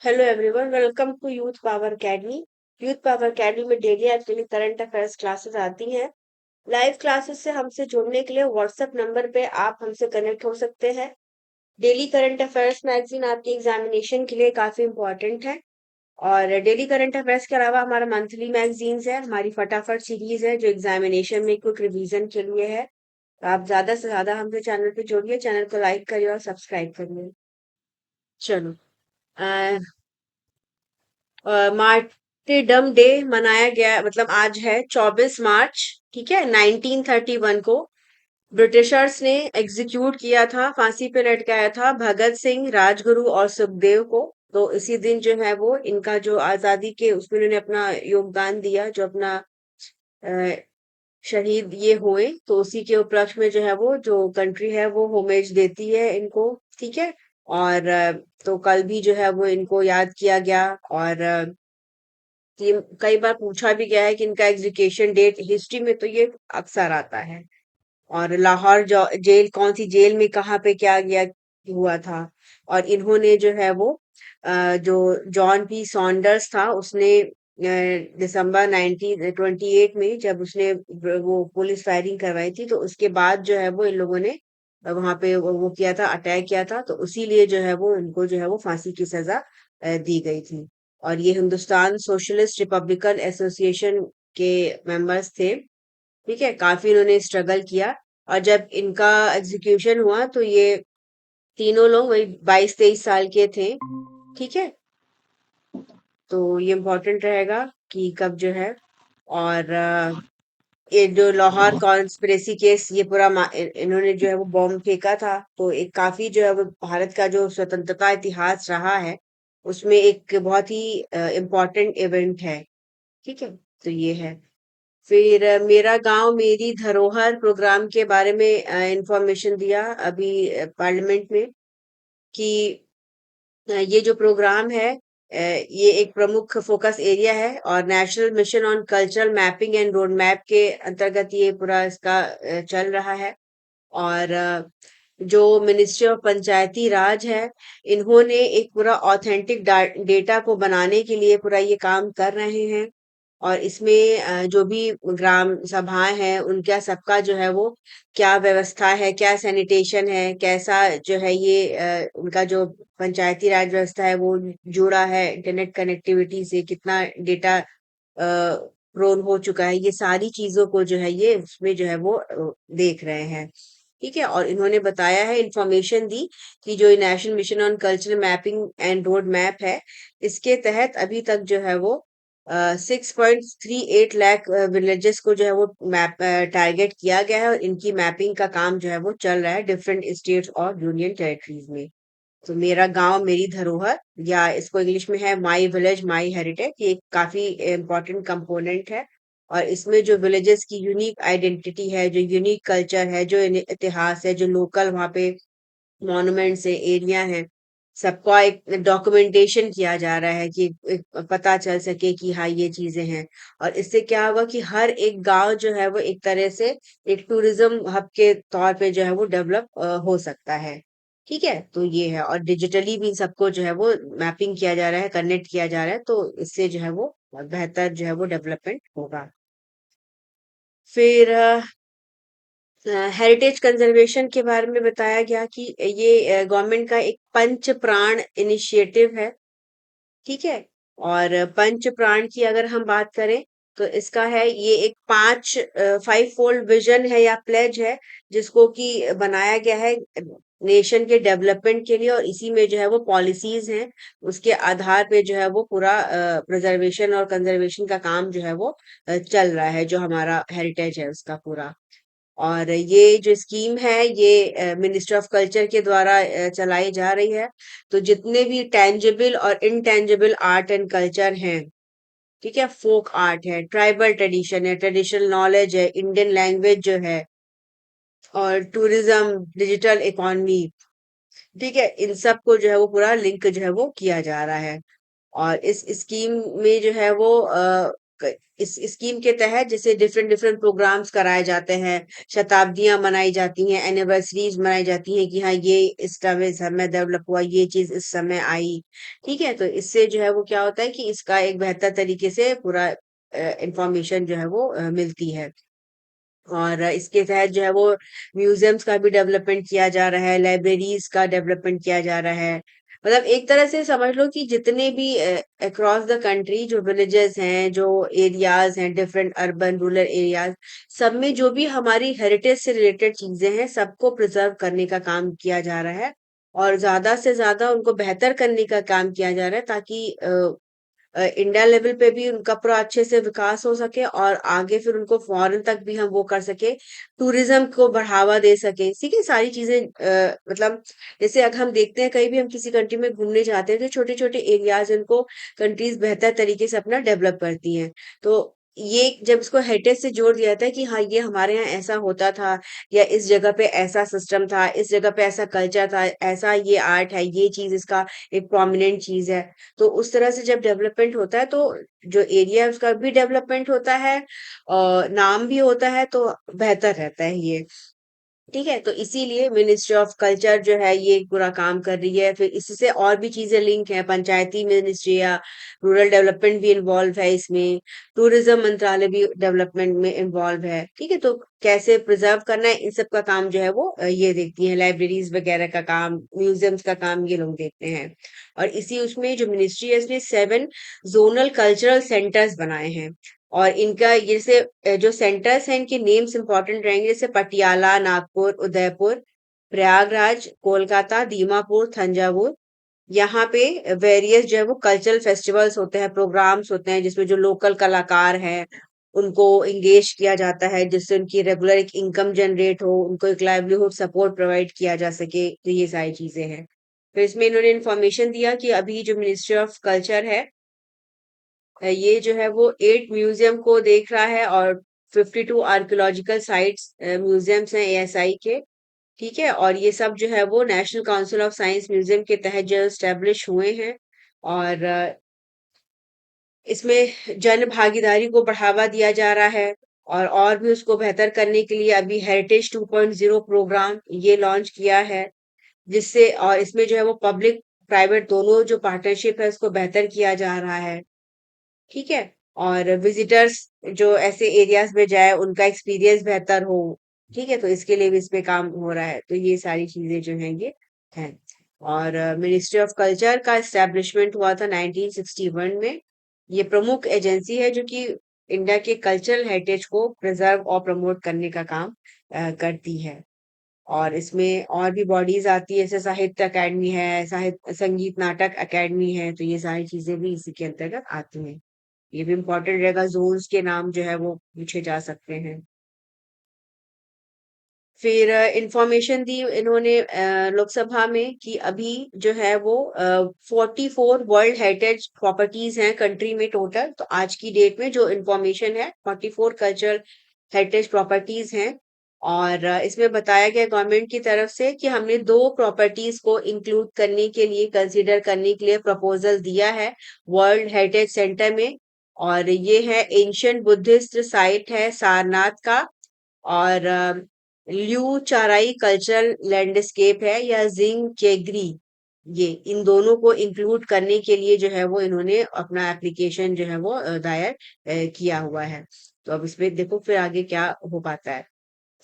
Hello everyone, welcome to Youth Power Academy. Youth Power Academy में daily actually current affairs classes आती हैं। Live classes से हमसे जुड़ने के लिए व्हाट्सएप नंबर पे आप हमसे कनेक्ट हो सकते हैं। डेली करंट अफेयर्स मैगजीन आपकी एग्जामिनेशन के लिए काफी इंपॉर्टेंट है। और डेली करंट अफेयर्स के अलावा हमारा मंथली मैगजीन्स है, हमारी फटाफट सीरीज है जो एग्जामिनेशन में क्विक रिवीजन के लिए है। तो आप ज्यादा से ज्यादा हमसे चैनल पे जुड़िए, चैनल को लाइक करिए और सब्सक्राइब करिए। चलो, मार्टिडम डे मनाया गया, मतलब आज है 24 मार्च। ठीक है, 1931 को ब्रिटिशर्स ने एग्जीक्यूट किया था, फांसी पे लटकाया था भगत सिंह, राजगुरु और सुखदेव को। तो इसी दिन जो है वो इनका जो आजादी के उसमें इन्होंने अपना योगदान दिया, जो अपना अ, शहीद ये हुए, तो उसी के उपलक्ष्य में जो है वो जो कंट्री है वो होमेज देती है इनको। ठीक है। और तो कल भी जो है वो इनको याद किया गया। और ये कई बार पूछा भी गया है कि इनका एग्जीक्यूशन डेट हिस्ट्री में तो ये अक्सर आता है। और लाहौर जेल, कौन सी जेल में कहाँ पे क्या गया हुआ था। और इन्होंने जो है वो जो जॉन पी सॉन्डर्स था उसने दिसंबर 1928 में जब उसने वो पुलिस फायरिंग करवाई थी, तो उसके बाद जो है वो इन लोगों ने वहां पे वो किया था, अटैक किया था, तो उसीलिए जो है वो इनको जो है वो फांसी की सजा दी गई थी। और ये हिंदुस्तान सोशलिस्ट रिपब्लिकन एसोसिएशन के मेंबर्स थे। ठीक है, काफी इन्होंने स्ट्रगल किया। और जब इनका एग्जीक्यूशन हुआ तो ये तीनों लोग वही 22-23 साल के थे। ठीक है, तो ये इम्पोर्टेंट रहेगा कि कब जो है। और ये जो लाहौर कॉन्स्पिरेसी केस, ये पूरा इन्होंने जो है वो बॉम्ब फेंका था, तो एक काफी जो है वो भारत का जो स्वतंत्रता इतिहास रहा है उसमें एक बहुत ही इम्पोर्टेंट इवेंट है। ठीक है, तो ये है। फिर मेरा गांव मेरी धरोहर प्रोग्राम के बारे में इंफॉर्मेशन दिया अभी पार्लियामेंट में कि ये जो प्रोग्राम है ये एक प्रमुख फोकस एरिया है और national mission on cultural mapping and road map के अंतर्गत ये पूरा इसका चल रहा है। और जो मिनिस्ट्री ऑफ पंचायती राज है, इन्होंने एक पूरा ऑथेंटिक डेटा को बनाने के लिए पूरा ये काम कर रहे हैं। और इसमें जो भी ग्राम सभाएं हैं उनका सबका जो है वो क्या व्यवस्था है, क्या सैनिटेशन है, कैसा जो है ये उनका जो पंचायती राज व्यवस्था है वो जुड़ा है इंटरनेट कनेक्टिविटी से, कितना डेटा प्रोन हो चुका है, ये सारी चीजों को जो है ये उसमें जो है वो देख रहे हैं। ठीक है, और इन्होंने बताया है, इंफॉर्मेशन दी कि जो national mission on cultural mapping and road map है, इसके तहत अभी तक जो है वो 6.38 लाख विलेजेस को जो है वो मैप टारगेट किया गया है, और इनकी मैपिंग का काम जो है वो चल रहा है डिफरेंट स्टेट्स और यूनियन टेरिटरीज में। तो मेरा गांव मेरी धरोहर, या इसको इंग्लिश में है माई विलेज माई हेरिटेज, ये एक काफी इम्पोर्टेंट कंपोनेंट है। और इसमें जो विलेजेस की यूनिक आइडेंटिटी है, जो यूनिक कल्चर है, जो इतिहास है, जो लोकल वहाँ पे मॉन्यूमेंट्स है, एरिया है, सबका एक डॉक्यूमेंटेशन किया जा रहा है कि एक पता चल सके कि हाँ ये चीजें हैं। और इससे क्या होगा कि हर एक गांव जो है वो एक तरह से एक टूरिज्म हब के तौर पे जो है वो डेवलप हो सकता है। ठीक है, तो ये है। और डिजिटली भी सबको जो है वो मैपिंग किया जा रहा है, कनेक्ट किया जा रहा है, तो इससे जो है वो बेहतर जो है वो डेवलपमेंट होगा। फिर हेरिटेज कंजर्वेशन के बारे में बताया गया कि ये गवर्नमेंट का एक पंच प्राण इनिशिएटिव है। ठीक है, और पंच प्राण की अगर हम बात करें तो इसका है ये एक 5 फोल्ड विजन है या प्लेज है, जिसको कि बनाया गया है नेशन के डेवलपमेंट के लिए, और इसी में जो है वो पॉलिसीज हैं, उसके आधार पे जो है वो पूरा प्रिजर्वेशन और कंजर्वेशन का काम जो है वो चल रहा है, जो हमारा हेरिटेज है उसका पूरा। और ये जो स्कीम है ये मिनिस्ट्री ऑफ कल्चर के द्वारा चलाई जा रही है। तो जितने भी टेंजिबल और इनटेंजिबल आर्ट एंड कल्चर हैं, ठीक है, फोक आर्ट है, ट्राइबल ट्रेडिशन है, ट्रेडिशनल नॉलेज है, इंडियन लैंग्वेज जो है, और टूरिज्म, डिजिटल इकोनॉमी, ठीक है, इन सब को जो है वो पूरा लिंक जो है वो किया जा रहा है। और इस स्कीम में जो है वो इस स्कीम के तहत जैसे डिफरेंट डिफरेंट प्रोग्राम्स कराए जाते हैं, शताब्दियां मनाई जाती हैं, एनिवर्सरीज मनाई जाती हैं कि हाँ ये इस समय डेवलप हुआ, ये चीज इस समय आई। ठीक है, तो इससे जो है वो क्या होता है कि इसका एक बेहतर तरीके से पूरा इंफॉर्मेशन जो है वो मिलती है। और इसके तहत जो है वो म्यूजियम्स का भी डेवलपमेंट किया जा रहा है, लाइब्रेरीज का डेवलपमेंट किया जा रहा है। मतलब एक तरह से समझ लो कि जितने भी अक्रॉस द कंट्री जो विलेजेस हैं, जो एरियाज हैं, डिफरेंट अर्बन रूरल एरियाज, सब में जो भी हमारी हेरिटेज से रिलेटेड चीजें हैं, सबको प्रिजर्व करने का काम किया जा रहा है। और ज्यादा से ज्यादा उनको बेहतर करने का काम किया जा रहा है, ताकि इंडिया लेवल पे भी उनका पूरा अच्छे से विकास हो सके और आगे फिर उनको फॉरेन तक भी हम वो कर सके, टूरिज्म को बढ़ावा दे सके। ठीक है, सारी चीजें मतलब जैसे अगर हम देखते हैं कहीं भी हम किसी कंट्री में घूमने जाते हैं तो छोटे छोटे एरियाज उनको कंट्रीज बेहतर तरीके से अपना डेवलप करती हैं। तो ये जब इसको हेरिटेज से जोड़ दिया जाता है कि हाँ ये हमारे यहाँ ऐसा होता था, या इस जगह पे ऐसा सिस्टम था, इस जगह पे ऐसा कल्चर था, ऐसा ये आर्ट है, ये चीज इसका एक प्रोमिनेंट चीज है। तो उस तरह से जब डेवलपमेंट होता है तो जो एरिया है उसका भी डेवलपमेंट होता है और नाम भी होता है, तो बेहतर रहता है ये। ठीक है, तो इसीलिए मिनिस्ट्री ऑफ कल्चर जो है ये पूरा काम कर रही है। फिर इससे और भी चीजें लिंक हैं, पंचायती मिनिस्ट्री या रूरल डेवलपमेंट भी इन्वॉल्व है इसमें, टूरिज्म मंत्रालय भी डेवलपमेंट में इन्वॉल्व है। ठीक है, तो कैसे प्रिजर्व करना है इन सब का काम जो है वो ये देखती है, लाइब्रेरीज वगैरह का काम, म्यूजियम्स का काम ये लोग देखते हैं। और इसी उसमें जो मिनिस्ट्री है इसने 7 जोनल कल्चरल सेंटर्स बनाए हैं। और इनका ये जैसे जो सेंटर्स हैं इनके नेम्स इंपॉर्टेंट रहेंगे, जैसे पटियाला, नागपुर, उदयपुर, प्रयागराज, कोलकाता, दीमापुर, थंजावुर। यहाँ पे वेरियस जो है वो कल्चरल फेस्टिवल्स होते हैं, प्रोग्राम्स होते हैं, जिसमें जो लोकल कलाकार हैं उनको इंगेज किया जाता है, जिससे उनकी रेगुलर एक इनकम जनरेट हो, उनको एक लाइवलीहुड सपोर्ट प्रोवाइड किया जा सके। तो ये सारी चीजें हैं। तो इसमें इन्होंने इन्फॉर्मेशन दिया कि अभी जो मिनिस्ट्री ऑफ कल्चर है ये जो है वो 8 म्यूजियम को देख रहा है, और 52 आर्कियोलॉजिकल साइट्स म्यूजियम्स हैं एएसआई के। ठीक है, और ये सब जो है वो national council of science museum के तहत जो एस्टेब्लिश हुए हैं। और इसमें जन भागीदारी को बढ़ावा दिया जा रहा है। और भी उसको बेहतर करने के लिए अभी हेरिटेज 2.0 प्रोग्राम ये लॉन्च किया है, जिससे और इसमें जो है वो पब्लिक प्राइवेट दोनों जो पार्टनरशिप है उसको बेहतर किया जा रहा है। ठीक है, और विजिटर्स जो ऐसे एरियाज में जाए उनका एक्सपीरियंस बेहतर हो। ठीक है, तो इसके लिए भी इसमें काम हो रहा है। तो ये सारी चीजें जो हैं ये हैं। और मिनिस्ट्री ऑफ कल्चर का एस्टेब्लिशमेंट हुआ था 1961 में। ये प्रमुख एजेंसी है जो कि इंडिया के कल्चरल हेरिटेज को प्रिजर्व और प्रमोट करने का काम करती है। और इसमें और भी बॉडीज आती है, जैसे साहित्य अकेडमी है, साहित्य संगीत नाटक अकेडमी है, तो ये सारी चीजें भी इसी के अंतर्गत आती हैं। ये भी इम्पोर्टेंट रहेगा, जोन्स के नाम जो है वो पूछे जा सकते हैं। फिर इंफॉर्मेशन दी इन्होंने लोकसभा में कि अभी जो है वो 44 वर्ल्ड हेरिटेज प्रॉपर्टीज हैं कंट्री में टोटल। तो आज की डेट में जो इंफॉर्मेशन है 44 कल्चरल हेरिटेज प्रॉपर्टीज हैं। और इसमें बताया गया गवर्नमेंट की तरफ से कि हमने 2 प्रॉपर्टीज को इंक्लूड करने के लिए, कंसीडर करने के लिए प्रपोजल दिया है वर्ल्ड हेरिटेज सेंटर में। और ये है एंशियंट बुद्धिस्ट साइट है सारनाथ का, और ल्यू चाराई कल्चरल लैंडस्केप है, या जिंग चेगरी। ये इन दोनों को इंक्लूड करने के लिए जो है वो इन्होंने अपना एप्लीकेशन जो है वो दायर किया हुआ है। तो अब इसमें देखो फिर आगे क्या हो पाता है।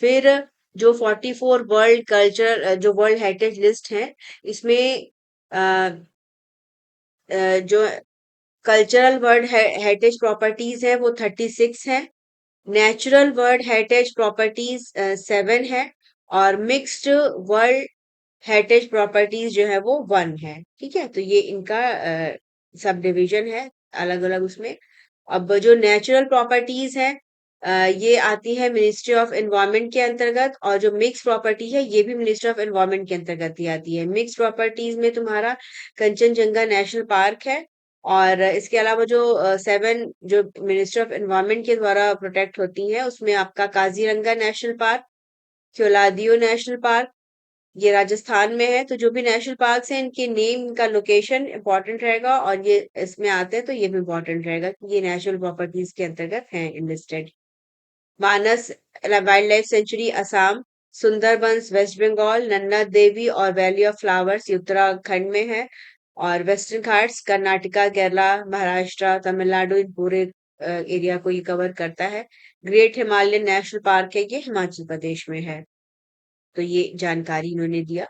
फिर जो 44 वर्ल्ड कल्चर जो वर्ल्ड हेरिटेज लिस्ट है इसमें अ, जो कल्चरल वर्ल्ड हेरिटेज प्रॉपर्टीज है वो 36 है, नेचुरल वर्ल्ड हेरिटेज प्रॉपर्टीज 7 है, और मिक्स्ड वर्ल्ड हेरिटेज प्रॉपर्टीज जो है वो 1 है। ठीक है, तो ये इनका सब डिवीजन है अलग अलग उसमें। अब जो नेचुरल प्रॉपर्टीज है ये आती है मिनिस्ट्री ऑफ एनवायरनमेंट के अंतर्गत, और जो मिक्स प्रॉपर्टी है ये भी मिनिस्ट्री ऑफ एनवायरनमेंट के अंतर्गत ही आती है। मिक्स प्रॉपर्टीज में तुम्हारा कंचनजंगा नेशनल पार्क है, और इसके अलावा जो 7 जो मिनिस्ट्री ऑफ एनवायरनमेंट के द्वारा प्रोटेक्ट होती है उसमें आपका Kaziranga National Park, Keoladeo National Park, ये राजस्थान में है, तो जो भी नेशनल पार्क है इनके नेम, इनका लोकेशन इंपॉर्टेंट रहेगा, और ये इसमें आते हैं तो ये भी इंपॉर्टेंट रहेगा कि ये नेशनल प्रॉपर्टीज के अंतर्गत हैं listed. Manas wildlife sanctuary Assam, Sundarbans West Bengal, Nanda Devi और वैली ऑफ फ्लावर्स ये उत्तराखंड में है, और वेस्टर्न घाट्स कर्नाटका, केरला, महाराष्ट्र, तमिलनाडु, इन पूरे एरिया को ये कवर करता है। ग्रेट हिमालयन नेशनल पार्क है, ये हिमाचल प्रदेश में है। तो ये जानकारी इन्होंने दिया।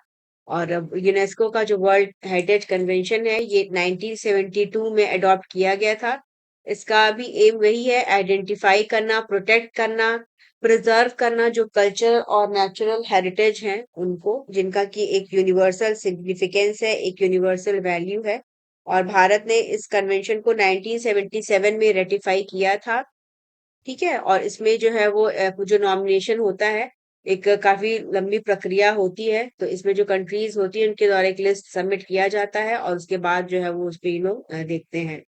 और अब यूनेस्को का जो वर्ल्ड हेरिटेज कन्वेंशन है ये 1972 में अडॉप्ट किया गया था। इसका भी एम वही है, आइडेंटिफाई करना, प्रोटेक्ट करना, प्रिजर्व करना जो कल्चर और नेचुरल हेरिटेज हैं उनको, जिनका कि एक यूनिवर्सल सिग्निफिकेंस है, एक यूनिवर्सल वैल्यू है। और भारत ने इस कन्वेंशन को 1977 में रेटिफाई किया था। ठीक है, और इसमें जो है वो जो नॉमिनेशन होता है, एक काफी लंबी प्रक्रिया होती है, तो इसमें जो कंट्रीज होती है उनके द्वारा एक लिस्ट सबमिट किया जाता है, और उसके बाद जो है वो उस पे ये लोग देखते हैं।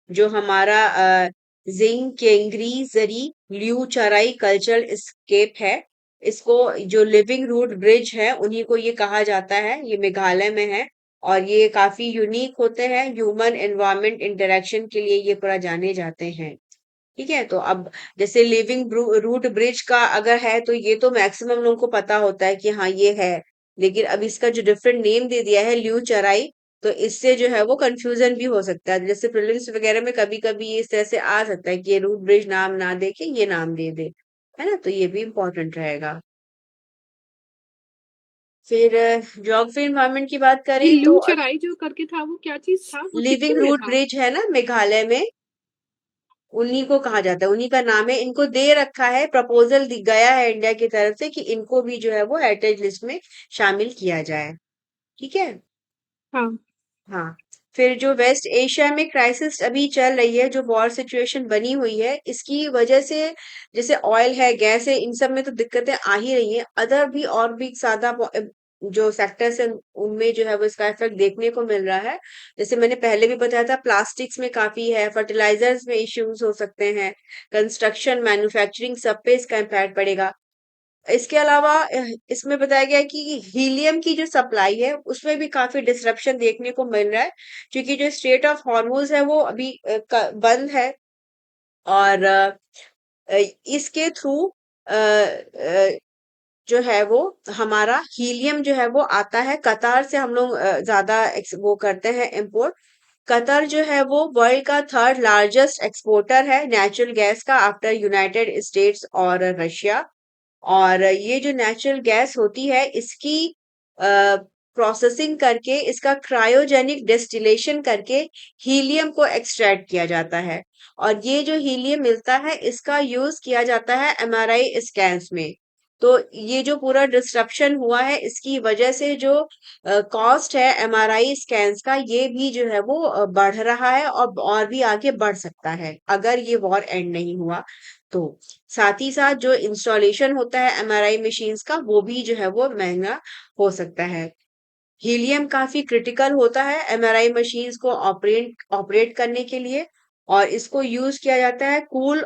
जो हमारा जिंग केंगरी जरी ल्यू चराई कल्चरल स्केप है, इसको जो लिविंग रूट ब्रिज है उन्हीं को ये कहा जाता है, ये मेघालय में है। और ये काफी यूनिक होते हैं, ह्यूमन एनवायरमेंट इंटरेक्शन के लिए ये पूरा जाने जाते हैं। ठीक है, तो अब जैसे लिविंग रूट ब्रिज का अगर है तो ये तो मैक्सिमम लोगों को पता होता है कि हाँ ये है। लेकिन अब इसका जो डिफरेंट नेम दे दिया है ल्यू चराई, तो इससे जो है वो कंफ्यूजन भी हो सकता है, जैसे प्रीलिम्स वगैरह में कभी कभी ये इस तरह से आ सकता है कि ये रूट ब्रिज नाम ना दे के ये नाम दे दे, है ना, तो ये भी इम्पोर्टेंट रहेगा। फिर ज्योग्राफी एनवायरनमेंट की बात ये करें तो लू चराई जो करके था वो क्या चीज था, वो लिविंग सिक्किम में रूट था? ब्रिज है ना मेघालय में, उन्हीं को कहा जाता है, उन्हीं का नाम है, इनको दे रखा है, प्रपोजल गया है इंडिया की तरफ से कि इनको भी जो है वो हेरिटेज लिस्ट में शामिल किया जाए। ठीक है। हाँ। हाँ। फिर जो वेस्ट एशिया में क्राइसिस अभी चल रही है, जो वॉर सिचुएशन बनी हुई है, इसकी वजह से जैसे ऑयल है, गैस है, इन सब में तो दिक्कतें आ ही रही हैं, अदर भी और भी ज्यादा जो सेक्टर्स है उनमें जो है वो इसका इफेक्ट देखने को मिल रहा है। जैसे मैंने पहले भी बताया था, प्लास्टिक्स में काफी है, फर्टिलाइजर्स में इश्यूज हो सकते हैं, कंस्ट्रक्शन, मैन्युफैक्चरिंग, सब पे इसका इम्पैक्ट पड़ेगा। इसके अलावा इसमें बताया गया है कि हीलियम की जो सप्लाई है उसमें भी काफी डिसरप्शन देखने को मिल रहा है, क्योंकि जो स्टेट ऑफ हॉर्मुज है वो अभी बंद है। और इसके थ्रू जो है वो हमारा हीलियम जो है वो आता है कतार से, हम लोग ज्यादा वो करते हैं इम्पोर्ट। कतर जो है वो वर्ल्ड का थर्ड लार्जेस्ट एक्सपोर्टर है नेचुरल गैस का, आफ्टर यूनाइटेड स्टेट्स और रशिया। और ये जो नेचुरल गैस होती है इसकी प्रोसेसिंग करके, इसका क्रायोजेनिक डिस्टिलेशन करके हीलियम को एक्सट्रैक्ट किया जाता है। और ये जो हीलियम मिलता है इसका यूज किया जाता है एमआरआई स्कैन्स में। तो ये जो पूरा डिस्ट्रप्शन हुआ है इसकी वजह से जो कॉस्ट है एमआरआई स्कैन्स का, ये भी जो है वो बढ़ रहा है, और भी आगे बढ़ सकता है अगर ये वॉर एंड नहीं हुआ तो। साथ ही साथ जो इंस्टॉलेशन होता है एमआरआई मशीन्स का वो भी जो है वो महंगा हो सकता है। हीलियम काफी क्रिटिकल होता है एमआरआई मशीन्स को ऑपरेट ऑपरेट करने के लिए, और इसको यूज किया जाता है कूल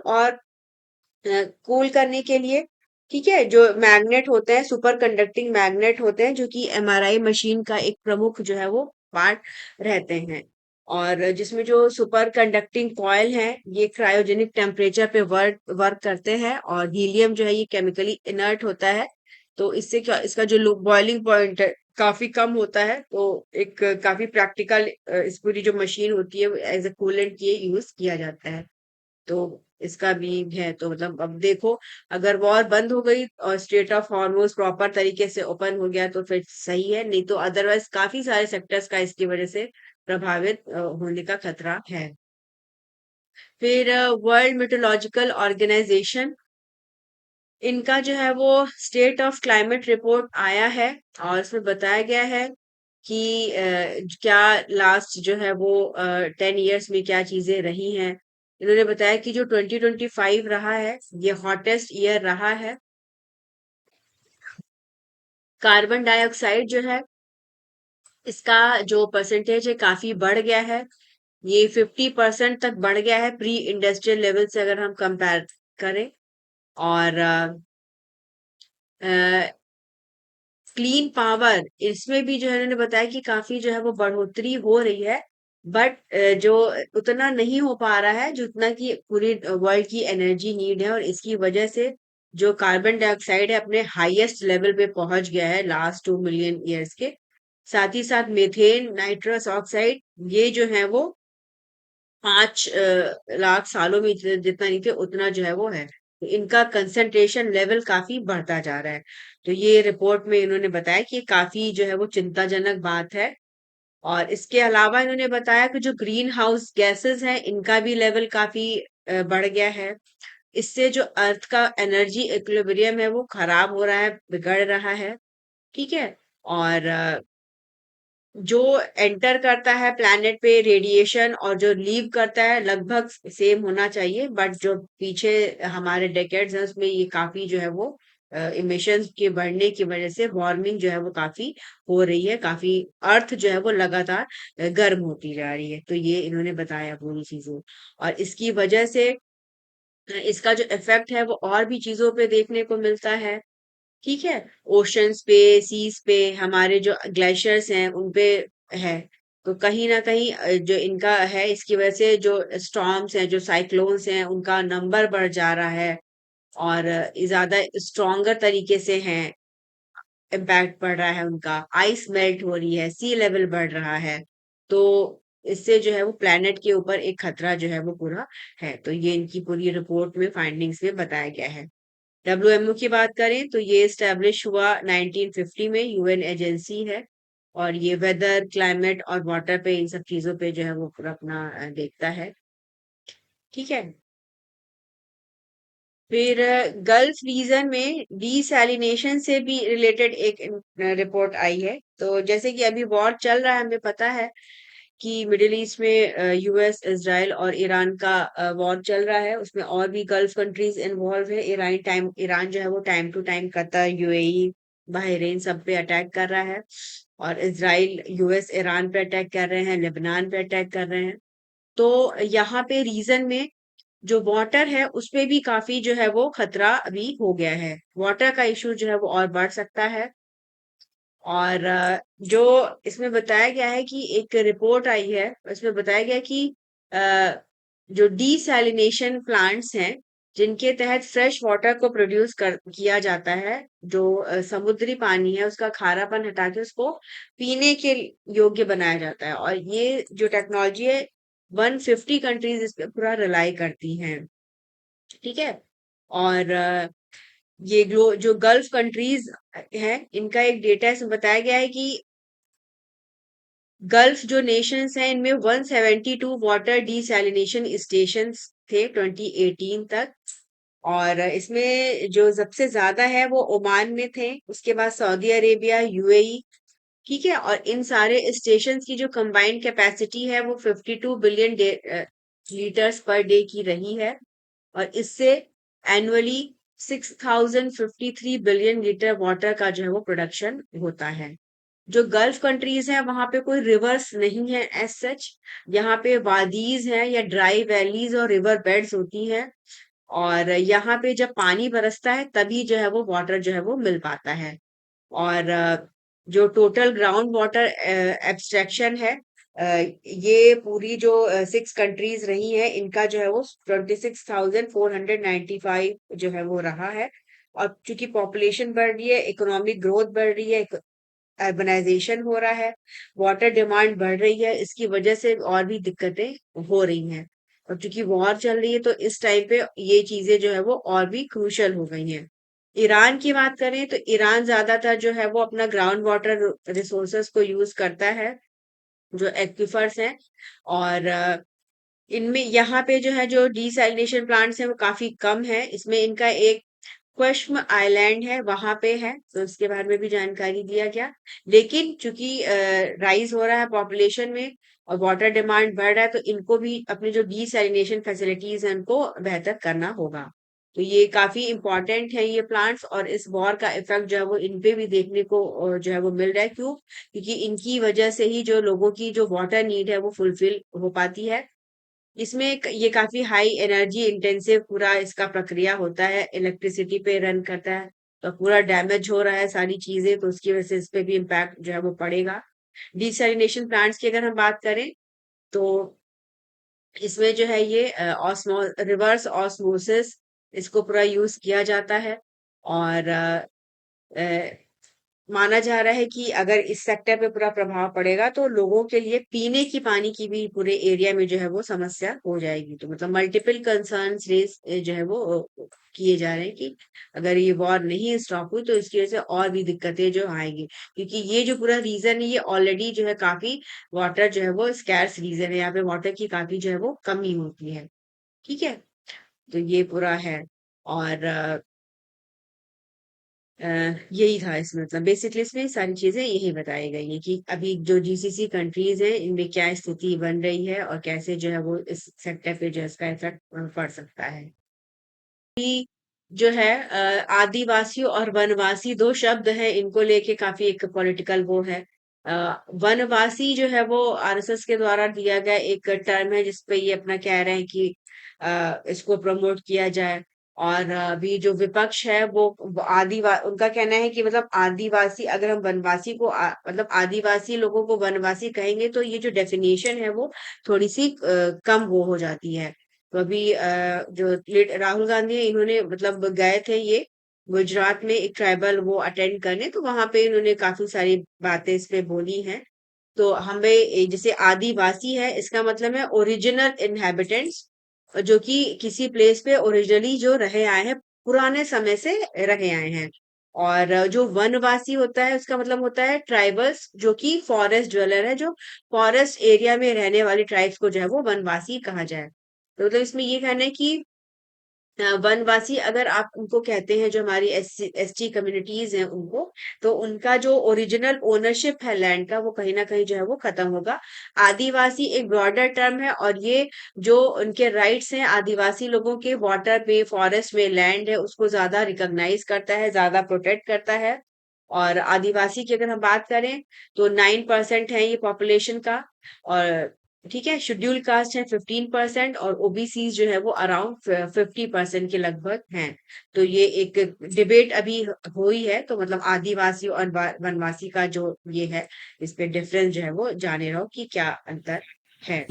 करने के लिए। ठीक है, जो मैग्नेट होते हैं, सुपर कंडक्टिंग मैग्नेट होते हैं, जो कि एमआरआई मशीन का एक प्रमुख जो है वो पार्ट रहते हैं। और जिसमें जो सुपर कंडक्टिंग कॉयल है ये क्रायोजेनिक टेम्परेचर पे वर्क वर्क करते हैं, और हीलियम जो है ये केमिकली इनर्ट होता है, तो इससे क्या, इसका जो बॉइलिंग पॉइंट है काफी कम होता है, तो एक काफी प्रैक्टिकल इस पूरी जो मशीन होती है एज ए कूलेंट ये यूज किया जाता है। तो इसका भी है, तो मतलब अब देखो, अगर वॉर बंद हो गई और स्टेट ऑफ हॉर्मोज प्रॉपर तरीके से ओपन हो गया तो फिर सही है, नहीं तो अदरवाइज काफी सारे सेक्टर्स का इसकी वजह से प्रभावित होने का खतरा है। फिर वर्ल्ड मेट्रोलॉजिकल ऑर्गेनाइजेशन, इनका जो है वो स्टेट ऑफ क्लाइमेट रिपोर्ट आया है, और इसमें बताया गया है कि क्या लास्ट जो है वो 10 इयर्स में क्या चीजें रही हैं। इन्होंने बताया कि जो 2025 रहा है ये हॉटेस्ट ईयर रहा है। कार्बन डाइऑक्साइड जो है इसका जो परसेंटेज है काफी बढ़ गया है, ये 50% तक बढ़ गया है प्री इंडस्ट्रियल लेवल से अगर हम कंपेयर करें। और क्लीन पावर, इसमें भी जो है इन्होंने बताया कि काफी जो है वो बढ़ोतरी हो रही है, बट जो उतना नहीं हो पा रहा है जितना कि पूरी वर्ल्ड की एनर्जी नीड है, और इसकी वजह से जो कार्बन डाइऑक्साइड है अपने हाईएस्ट लेवल पे पहुंच गया है लास्ट 2 मिलियन ईयर्स के। साथ ही साथ मीथेन, नाइट्रस ऑक्साइड, ये जो है वो 5 लाख सालों में जितना नहीं थे उतना जो है वो है, तो इनका कंसंट्रेशन लेवल काफी बढ़ता जा रहा है। तो ये रिपोर्ट में इन्होंने बताया कि काफी जो है वो चिंताजनक बात है। और इसके अलावा इन्होंने बताया कि जो ग्रीन हाउस गैसेस हैं इनका भी लेवल काफी बढ़ गया है। इससे जो अर्थ का एनर्जी इक्विलिब्रियम है वो खराब हो रहा है, बिगड़ रहा है। ठीक है। और जो एंटर करता है प्लैनेट पे रेडिएशन और जो लीव करता है लगभग सेम होना चाहिए, बट जो पीछे हमारे डेकेड्स हैं उसमें ये काफी जो है वो इमिशंस के बढ़ने की वजह से वार्मिंग जो है वो काफी हो रही है, काफी अर्थ जो है वो लगातार गर्म होती जा रही है। तो ये इन्होंने बताया पूरी चीजें। और इसकी वजह से इसका जो इफेक्ट है वो और भी चीजों पे देखने को मिलता है। ठीक है। ओशंस पे, सीज पे, हमारे जो ग्लेशियर्स हैं उन पे है। तो कहीं ना कहीं जो इनका है इसकी वजह से जो स्टॉर्म्स हैं, जो साइक्लोन्स हैं, उनका नंबर बढ़ जा रहा है, और ज्यादा स्ट्रॉन्गर तरीके से हैं, इम्पैक्ट पड़ रहा है उनका, आइस मेल्ट हो रही है, सी लेवल बढ़ रहा है। तो इससे जो है वो प्लेनेट के ऊपर एक खतरा जो है वो पूरा है। तो ये इनकी पूरी रिपोर्ट में फाइंडिंग्स में बताया गया है। डब्ल्यूएमओ की बात करें तो ये स्टैब्लिश हुआ 1950 में, यूएन एजेंसी है, और ये वेदर, क्लाइमेट और वाटर पे, इन सब चीजों पे जो है वो पूरा अपना देखता है। ठीक है। फिर गल्फ रीजन में डीसैलिनेशन से भी रिलेटेड एक रिपोर्ट आई है। तो जैसे कि अभी वॉर चल रहा है, हमें पता है कि मिडिल ईस्ट में यूएस, इजराइल और ईरान का वॉर चल रहा है, उसमें और भी गल्फ कंट्रीज इन्वॉल्व है। ईरान जो है वो time to time Qatar, UAE, Bahrain सब पे अटैक कर रहा है, और इजराइल, यूएस ईरान पे अटैक कर रहे हैं, लेबनान पे अटैक कर रहे हैं। तो यहाँ पे रीजन में जो वाटर है उसपे भी काफी जो है वो खतरा अभी हो गया है, वाटर का इशू जो है वो और बढ़ सकता है। और जो इसमें बताया गया है कि एक रिपोर्ट आई है, उसमें बताया गया कि अ, जो डीसैलिनेशन प्लांट्स हैं जिनके तहत फ्रेश वाटर को प्रोड्यूस कर किया जाता है, जो समुद्री पानी है उसका खारापन हटा के उसको पीने के योग्य बनाया जाता है, और ये जो टेक्नोलॉजी है 150 कंट्रीज इस पे पूरा रिलाई करती हैं। ठीक है। और ये जो गल्फ कंट्रीज हैं इनका एक डेटा इसमें बताया गया है कि गल्फ जो नेशंस हैं इनमें 172 वाटर डिसैलिनेशन स्टेशंस थे 2018 तक। और इसमें जो सबसे ज्यादा है वो ओमान में थे, उसके बाद सऊदी अरेबिया, यूएई। ठीक है। और इन सारे स्टेशंस की जो कंबाइंड कैपेसिटी है वो 52 बिलियन लीटर्स पर डे की रही है, और इससे एनुअली 6053 बिलियन लीटर वाटर का जो है वो प्रोडक्शन होता है। जो गल्फ कंट्रीज है वहां पे कोई रिवर्स नहीं है एज सच, यहाँ पे वादीज हैं या ड्राई वैलीज और रिवर बेड्स होती हैं, और यहाँ पे जब पानी बरसता है तभी जो है वो वाटर जो है वो मिल पाता है। और जो टोटल ग्राउंड वाटर एब्स्ट्रैक्शन है, ये पूरी जो 6 कंट्रीज रही हैं इनका जो है वो 26,495 जो है वो रहा है। और चूंकि पॉपुलेशन बढ़ रही है, इकोनॉमिक ग्रोथ बढ़ रही है, अर्बनाइजेशन हो रहा है, वाटर डिमांड बढ़ रही है, इसकी वजह से और भी दिक्कतें हो रही हैं। और चूंकि वॉर चल रही है तो इस टाइम पे ये चीजें जो है वो और भी क्रूशल हो गई हैं। ईरान की बात करें तो ईरान ज्यादातर जो है वो अपना ग्राउंड वाटर रिसोर्सेस को यूज करता है, जो एक्विफर्स हैं। और इनमें यहाँ पे जो है जो डिसैलिनेशन प्लांट्स हैं वो काफी कम है, इसमें इनका एक क्वेश्म आइलैंड है वहां पे है, तो उसके बारे में भी जानकारी दिया गया। लेकिन चूंकि राइज हो रहा है पॉपुलेशन में और वाटर डिमांड बढ़ रहा है, तो इनको भी अपनी जो डिसैलिनेशन फैसिलिटीज है उनको बेहतर करना होगा। तो ये काफी इंपॉर्टेंट है ये प्लांट्स, और इस वॉर का इफेक्ट जो है वो इन पे भी देखने को जो है वो मिल रहा है। क्यों? क्योंकि इनकी वजह से ही जो लोगों की जो वाटर नीड है वो फुलफिल हो पाती है। इसमें ये काफी हाई एनर्जी इंटेंसिव पूरा इसका प्रक्रिया होता है, इलेक्ट्रिसिटी पे रन करता है। तो पूरा डैमेज हो रहा है सारी चीजें, तो उसकी वजह से इस पे भी इम्पैक्ट जो है वो पड़ेगा। डिसैलिनेशन प्लांट्स की अगर हम बात करें, तो इसमें जो है ये ऑस्मो रिवर्स ऑस्मोसिस इसको पूरा यूज किया जाता है। और अ, माना जा रहा है कि अगर इस सेक्टर पे पूरा प्रभाव पड़ेगा तो लोगों के लिए पीने की पानी की भी पूरे एरिया में जो है वो समस्या हो जाएगी। तो मतलब मल्टीपल कंसर्न्स रेस जो है वो किए जा रहे हैं कि अगर ये वॉर नहीं स्टॉप हुई तो इसकी वजह से और भी दिक्कतें जो आएंगी, क्योंकि ये जो पूरा रीजन है ये ऑलरेडी जो है काफी वाटर जो है वो स्कैर्स रीजन है, यहाँ पे वाटर की काफी जो है वो कमी होती है। ठीक है, तो ये पूरा है। और यही था इसमें, मतलब बेसिकली इसमें सारी चीजें यही बताई गई हैं कि अभी जो जीसीसी कंट्रीज हैं इनमें क्या स्थिति बन रही है और कैसे जो है वो इस सेक्टर पे जो है इसका इफेक्ट पड़ सकता है। कि जो है आदिवासी और वनवासी दो शब्द हैं, इनको लेके काफी एक पॉलिटिकल वो है। वनवासी जो है वो आरएसएस के द्वारा दिया गया एक टर्म है जिसपे ये अपना कह रहे हैं कि इसको प्रमोट किया जाए। और अभी जो विपक्ष है वो उनका कहना है कि मतलब आदिवासी, अगर हम वनवासी को मतलब आदिवासी लोगों को वनवासी कहेंगे तो ये जो डेफिनेशन है वो थोड़ी सी कम वो हो जाती है। तो अभी जो राहुल गांधी है इन्होंने मतलब गए थे ये गुजरात में एक ट्राइबल वो अटेंड करने, तो वहां पे इन्होंने काफी सारी बातें इस पे बोली हैं। तो हमें जैसे आदिवासी है इसका मतलब है ओरिजिनल इनहेबिटेंट्स, जो कि किसी प्लेस पे ओरिजिनली जो रहे आए हैं, पुराने समय से रहे आए हैं। और जो वनवासी होता है उसका मतलब होता है ट्राइबल्स जो कि फॉरेस्ट ड्वेलर है, जो फॉरेस्ट एरिया में रहने वाली ट्राइब्स को जो है वो वनवासी कहा जाए। तो मतलब इसमें ये कहना है कि वनवासी अगर आप उनको कहते हैं जो हमारी एस टी कम्युनिटीज हैं उनको, तो उनका जो ओरिजिनल ओनरशिप है लैंड का वो कहीं ना कहीं जो है वो खत्म होगा। आदिवासी एक ब्रॉडर टर्म है और ये जो उनके राइट्स हैं आदिवासी लोगों के, वाटर में फॉरेस्ट में लैंड है उसको ज्यादा रिकॉग्नाइज करता है, ज्यादा प्रोटेक्ट करता है। और आदिवासी की अगर हम बात करें तो 9% है ये पॉपुलेशन का। और ठीक है, शेड्यूल कास्ट है 15% और ओबीसी जो है वो अराउंड 50% के लगभग हैं। तो ये एक डिबेट अभी हुई है, तो मतलब आदिवासी और वनवासी का जो ये है इस पे डिफरेंस जो है वो जाने रहो कि क्या अंतर है।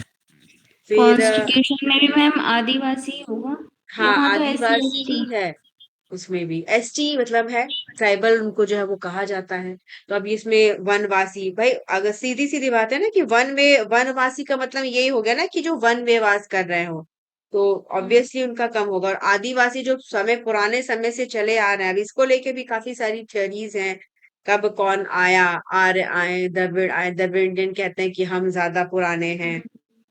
फिर कॉन्स्टिट्यूशन में भी मैम आदिवासी होगा, हाँ यहाँ तो एससी आदिवासी एसटी। ही है, उसमें भी एसटी मतलब है ट्राइबल, उनको जो है वो कहा जाता है। तो अभी इसमें वनवासी, भाई अगर सीधी सीधी बात है ना कि वन में वनवासी का मतलब यही हो गया ना कि जो वन में वास कर रहे हो, तो ऑब्वियसली उनका कम होगा। और आदिवासी जो समय पुराने समय से चले आ रहे हैं, अब इसको लेके भी काफी सारी थ्योरीज हैं। कब कौन आया, आर्य आए, द्रविड़ आए, द्रविड़ इंडियन कहते हैं कि हम ज्यादा पुराने हैं,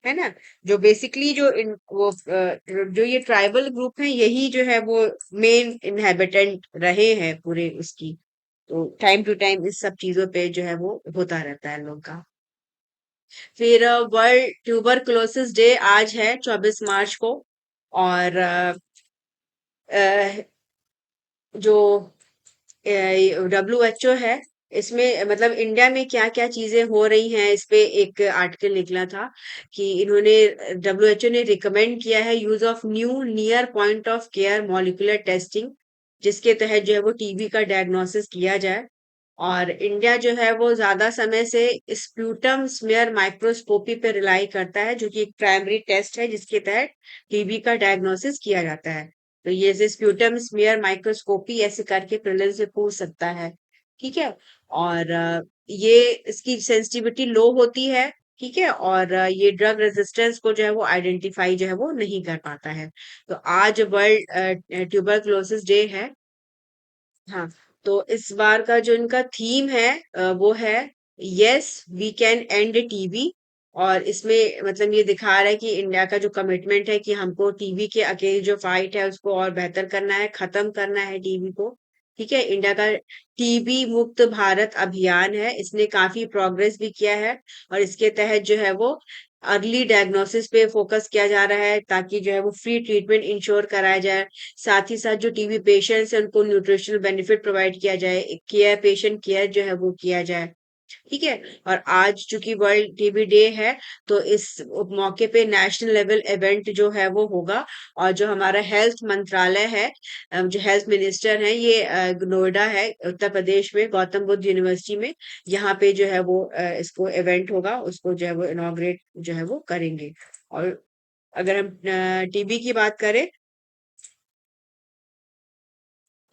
है ना। जो बेसिकली जो जो ये ट्राइबल ग्रुप है यही जो है वो मेन इनहेबिटेंट रहे हैं पूरे उसकी। तो टाइम टू टाइम इस सब चीजों पे जो है वो होता रहता है लोगों का। फिर वर्ल्ड ट्यूबरकुलोसिस डे आज है 24 मार्च को। और जो WHO है इसमें मतलब इंडिया में क्या क्या चीजें हो रही हैं इस पे एक आर्टिकल निकला था कि इन्होंने WHO ने रिकमेंड किया है use of new near point of care molecular testing, जिसके तहत जो है वो टीबी का डायग्नोसिस किया जाए। और इंडिया जो है वो ज्यादा समय से स्प्यूटम स्मीयर माइक्रोस्कोपी पे रिलाई करता है, जो कि एक प्राइमरी टेस्ट है जिसके तहत टीबी का डायग्नोसिस किया जाता है। तो ये जैसे स्प्यूटम स्मीयर माइक्रोस्कोपी ऐसे करके प्रीलिम्स से पूछ सकता है। ठीक है। और ये इसकी सेंसिटिविटी लो होती है। ठीक है। और ये ड्रग रेजिस्टेंस को जो है वो आइडेंटिफाई जो है वो नहीं कर पाता है। तो आज वर्ल्ड ट्यूबरक्लोसिस डे है। हाँ, तो इस बार का जो इनका थीम है वो है yes we can end TB. और इसमें मतलब ये दिखा रहा है कि इंडिया का जो कमिटमेंट है कि हमको टीबी के अगेंस्ट जो फाइट है उसको और बेहतर करना है, खत्म करना है टीबी को। ठीक है। इंडिया का टीबी मुक्त भारत अभियान है, इसने काफी प्रोग्रेस भी किया है। और इसके तहत जो है वो अर्ली डायग्नोसिस पे फोकस किया जा रहा है ताकि जो है वो फ्री ट्रीटमेंट इंश्योर कराया जाए। साथ ही साथ जो टीबी पेशेंट्स हैं उनको न्यूट्रिशनल बेनिफिट प्रोवाइड किया जाए, केयर पेशेंट केयर जो है वो किया जाए। ठीक है। और आज चूंकि वर्ल्ड टीबी डे है, तो इस मौके पे नेशनल लेवल इवेंट जो है वो होगा। और जो हमारा हेल्थ मंत्रालय है, जो हेल्थ मिनिस्टर है, ये नोएडा है उत्तर प्रदेश में, गौतम बुद्ध यूनिवर्सिटी में। यहाँ पे जो है वो इसको इवेंट होगा, उसको जो है वो इनॉग्रेट जो है वो करेंगे। और अगर हम टीबी की बात करें,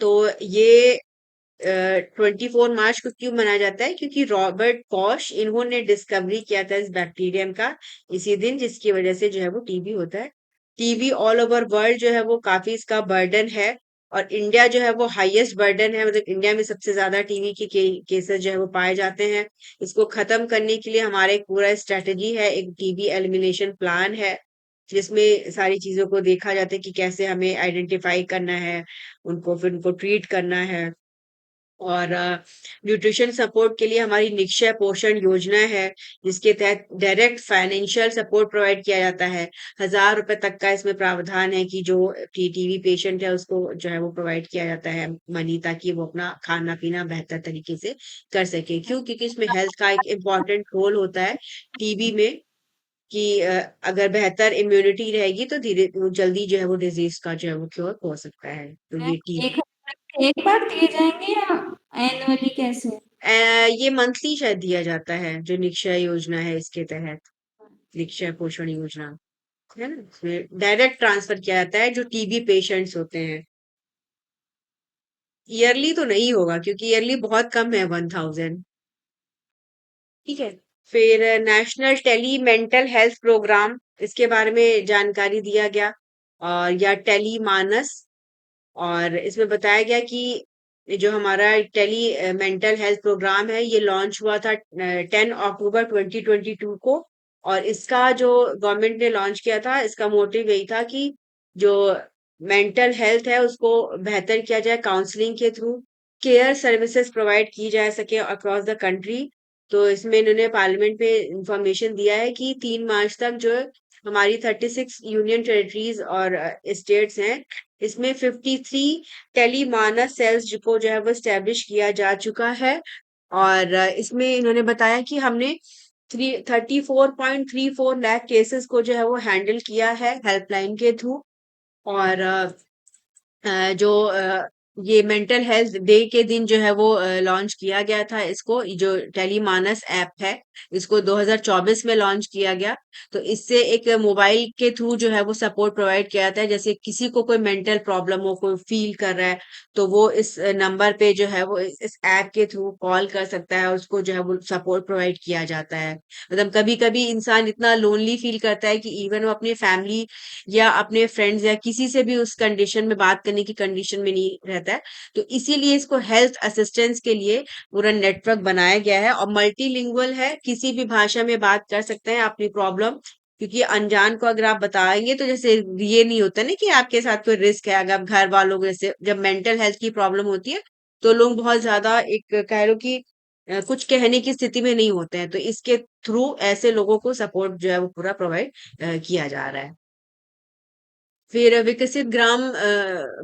तो ये 24 मार्च को क्यों मनाया जाता है, क्योंकि रॉबर्ट कॉश इन्होंने डिस्कवरी किया था इस बैक्टीरियम का इसी दिन, जिसकी वजह से जो है वो टीबी होता है। टीबी ऑल ओवर वर्ल्ड जो है वो काफी इसका बर्डन है। और इंडिया जो है वो हाईएस्ट बर्डन है, मतलब इंडिया में सबसे ज्यादा टीबी के केसेस जो है वो पाए जाते हैं। इसको खत्म करने के लिए हमारा एक पूरा स्ट्रेटेजी है, एक टीबी एलिमिनेशन प्लान है, जिसमें सारी चीजों को देखा जाता है कि कैसे हमें आइडेंटिफाई करना है, उनको फिर उनको ट्रीट करना है। और न्यूट्रिशन सपोर्ट के लिए हमारी निक्षय पोषण योजना है, जिसके तहत डायरेक्ट फाइनेंशियल सपोर्ट प्रोवाइड किया जाता है। 1,000 रुपए तक का इसमें प्रावधान है कि जो टीबी पेशेंट है उसको जो है वो प्रोवाइड किया जाता है मनी, ताकि वो अपना खाना पीना बेहतर तरीके से कर सके। क्यों? क्योंकि इसमें हेल्थ का एक इम्पॉर्टेंट रोल होता है टीबी में, कि अगर बेहतर इम्यूनिटी रहेगी तो धीरे जल्दी जो है वो डिजीज का जो है वो क्योर हो सकता है। तो मैम ये टीबी, 1 बार दिए जाएंगे या एनुअली कैसे? ये मंथली शायद दिया जाता है, जो निक्षय योजना है इसके तहत, निक्षय पोषण योजना है ना, इसमें डायरेक्ट ट्रांसफर किया जाता है जो टीबी पेशेंट्स होते हैं। ईयरली तो नहीं होगा, क्योंकि ईयरली बहुत कम है, 1,000। ठीक है। फिर national tele mental health programme, इसके बारे में जानकारी दिया गया। और या टेली मानस। और इसमें बताया गया कि जो हमारा टेली मेंटल हेल्थ प्रोग्राम है, ये लॉन्च हुआ था 10 अक्टूबर 2022 को। और इसका जो गवर्नमेंट ने लॉन्च किया था, इसका मोटिव यही था कि जो मेंटल हेल्थ है उसको बेहतर किया जाए काउंसलिंग के थ्रू, केयर सर्विसेज प्रोवाइड की जा सके अक्रॉस द कंट्री। तो इसमें इन्होंने पार्लियामेंट में इंफॉर्मेशन दिया है कि 3 मार्च तक जो हमारी 36 यूनियन टेरिटरीज और स्टेट्स हैं, इसमें 53 टेलीमानस सेल्स को जो है वो स्टैब्लिश किया जा चुका है। और इसमें इन्होंने बताया कि हमने 34.34 लाख केसेस को जो है वो हैंडल किया है हेल्पलाइन के थ्रू। और जो ये मेंटल हेल्थ डे के दिन जो है वो लॉन्च किया गया था इसको, जो टेलीमानस ऐप है, इसको 2024 में लॉन्च किया गया। तो इससे एक मोबाइल के थ्रू जो है वो सपोर्ट प्रोवाइड किया जाता है। जैसे किसी को कोई मेंटल प्रॉब्लम हो, कोई फील कर रहा है, तो वो इस नंबर पे जो है वो इस ऐप के थ्रू कॉल कर सकता है, उसको जो है वो सपोर्ट प्रोवाइड किया जाता है। मतलब कभी कभी इंसान इतना लोनली फील करता है कि इवन वो अपनी फैमिली या अपने फ्रेंड्स या किसी से भी उस कंडीशन में बात करने की कंडीशन में नहीं रहता है। तो इसीलिए इसको हेल्थ असिस्टेंस के लिए पूरा नेटवर्क बनाया गया है, और मल्टीलिंगुअल है, किसी भी भाषा में बात कर सकते हैं अपनी प्रॉब्लम। क्योंकि अनजान को अगर आप बताएंगे, तो जैसे ये नहीं होता ना कि आपके साथ कोई रिस्क है, अगर आप घर वालों को, जैसे जब मेंटल हेल्थ की प्रॉब्लम होती है, तो लोग बहुत ज्यादा एक कह लो कि कुछ कहने की स्थिति में नहीं होते हैं। तो इसके थ्रू ऐसे लोगों को सपोर्ट जो है वो पूरा प्रोवाइड किया जा रहा है। फिर विकसित ग्राम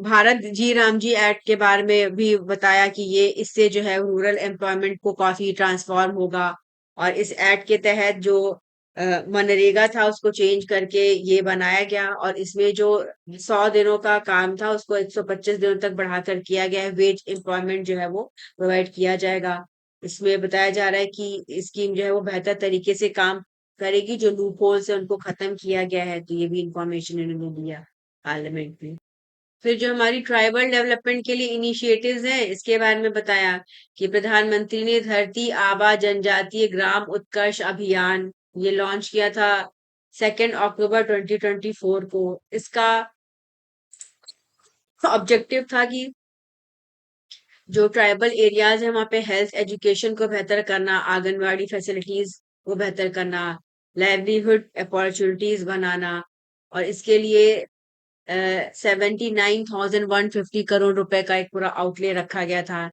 भारत जी राम जी एक्ट के बारे में भी बताया कि ये इससे जो है रूरल एम्प्लॉयमेंट को काफी ट्रांसफॉर्म होगा। और इस एक्ट के तहत जो मनरेगा था उसको चेंज करके ये बनाया गया, और इसमें जो 100 दिनों का काम था उसको 125 दिनों तक बढ़ाकर किया गया है। वेज एम्प्लॉयमेंट जो है वो प्रोवाइड किया जाएगा। इसमें बताया जा रहा है कि स्कीम जो है वो बेहतर तरीके से काम करेगी, जो लूप होल्स है उनको खत्म किया गया है। तो ये भी इंफॉर्मेशन इन्होंने दिया पार्लियामेंट में। फिर जो हमारी ट्राइबल डेवलपमेंट के लिए इनिशिएटिव्स हैं, इसके बारे में बताया कि प्रधानमंत्री ने धरती आबा जनजातीय ग्राम उत्कर्ष अभियान ये लॉन्च किया था 2 अक्टूबर 2024 को। इसका ऑब्जेक्टिव था कि जो ट्राइबल एरियाज है वहाँ पे हेल्थ एजुकेशन को बेहतर करना, आंगनवाड़ी फैसिलिटीज को बेहतर करना, लाइवलीहुड अपॉर्चुनिटीज बनाना। और इसके लिए 79,150 करोड़ रुपए का एक पूरा आउटले रखा गया था।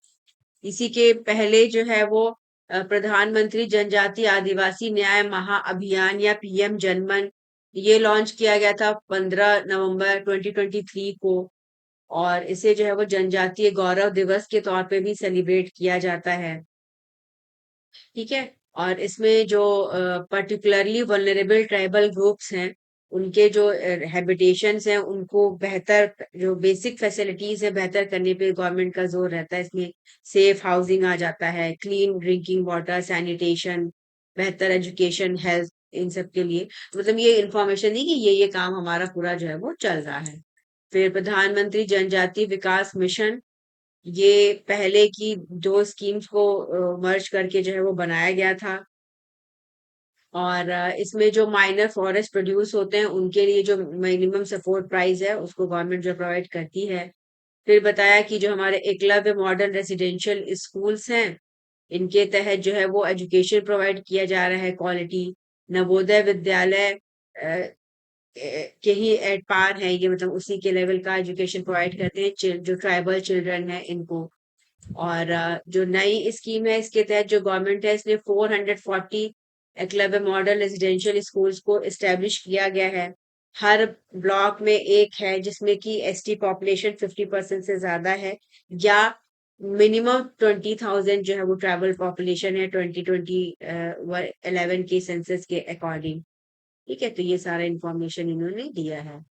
इसी के पहले जो है वो प्रधानमंत्री जनजाति आदिवासी न्याय महाअभियान या पीएम जनमन, ये लॉन्च किया गया था 15 नवंबर 2023 को। और इसे जो है वो जनजातीय गौरव दिवस के तौर पे भी सेलिब्रेट किया जाता है। ठीक है। और इसमें जो पर्टिकुलरली वल्नरेबल ट्राइबल ग्रुप्स हैं, उनके जो हैबिटेशंस हैं, उनको बेहतर, जो बेसिक फैसिलिटीज है बेहतर करने पे गवर्नमेंट का जोर रहता है। इसमें सेफ हाउसिंग आ जाता है, क्लीन ड्रिंकिंग वाटर, सैनिटेशन, बेहतर एजुकेशन, हेल्थ, इन सब के लिए। तो मतलब ये इंफॉर्मेशन दी कि ये काम हमारा पूरा जो है वो चल रहा है। फिर प्रधानमंत्री जनजातीय विकास मिशन, ये पहले की दो स्कीम्स को मर्ज करके जो है वो बनाया गया था। और इसमें जो माइनर फॉरेस्ट प्रोड्यूस होते हैं उनके लिए जो मिनिमम सपोर्ट प्राइस है उसको गवर्नमेंट जो प्रोवाइड करती है। फिर बताया कि जो हमारे एकलव्य मॉडर्न रेसिडेंशियल स्कूल्स हैं, इनके तहत जो है वो एजुकेशन प्रोवाइड किया जा रहा है, क्वालिटी। नवोदय विद्यालय के ही एट पार है ये, मतलब उसी के लेवल का एजुकेशन प्रोवाइड करते हैं जो ट्राइबल चिल्ड्रन है इनको। और जो नई स्कीम है इसके तहत जो गवर्नमेंट है, इसने 440 एकलव्य मॉडल रेजिडेंशियल स्कूल्स को एस्टेब्लिश किया गया है। हर ब्लॉक में एक है जिसमें कि एसटी पॉपुलेशन 50% से ज्यादा है, या मिनिमम 20,000 जो है वो ट्राइबल पॉपुलेशन है 2011 के सेंसस के अकॉर्डिंग। ठीक है, तो ये सारा इंफॉर्मेशन इन्होंने दिया है।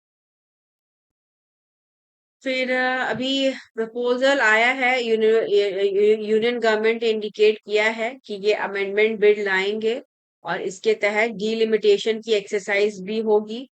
फिर अभी प्रपोजल आया है, यूनियन गवर्नमेंट ने इंडिकेट किया है कि ये अमेंडमेंट बिल लाएंगे, और इसके तहत डीलिमिटेशन की एक्सरसाइज भी होगी।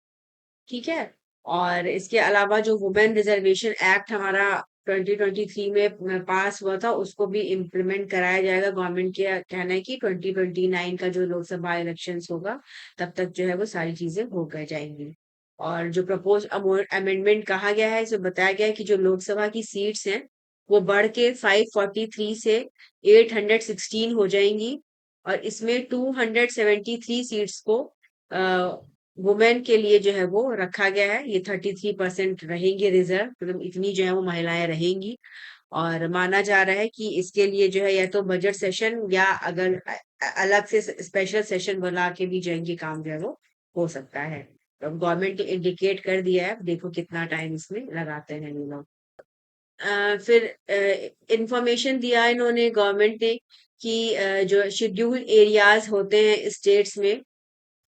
ठीक है। और इसके अलावा जो वुमेन रिजर्वेशन एक्ट हमारा 2023 में पास हुआ था, उसको भी इम्प्लीमेंट कराया जाएगा। गवर्नमेंट का कहना है कि 2029 का जो लोकसभा इलेक्शंस होगा तब तक जो है वो सारी चीजें हो गए जाएंगी। और जो प्रपोज अमेंडमेंट कहा गया है, इसमें बताया गया है कि जो लोकसभा की सीट्स हैं वो बढ़ के 543 से 816 हो जाएंगी। और इसमें 273 सीट्स को वुमेन के लिए जो है वो रखा गया है। ये 33% रहेंगे रिजर्व, मतलब इतनी जो है वो महिलाएं रहेंगी। और माना जा रहा है कि इसके लिए जो है या तो बजट सेशन, या अगर अलग से स्पेशल सेशन बुला के भी जो है ये काम जो है वो हो सकता है। तो गवर्नमेंट ने इंडिकेट कर दिया है, अब देखो कितना टाइम इसमें लगाते हैं ये लोग। फिर इंफॉर्मेशन दिया इन्होंने, गवर्नमेंट ने, कि जो शेड्यूल एरियाज होते हैं स्टेट्स में,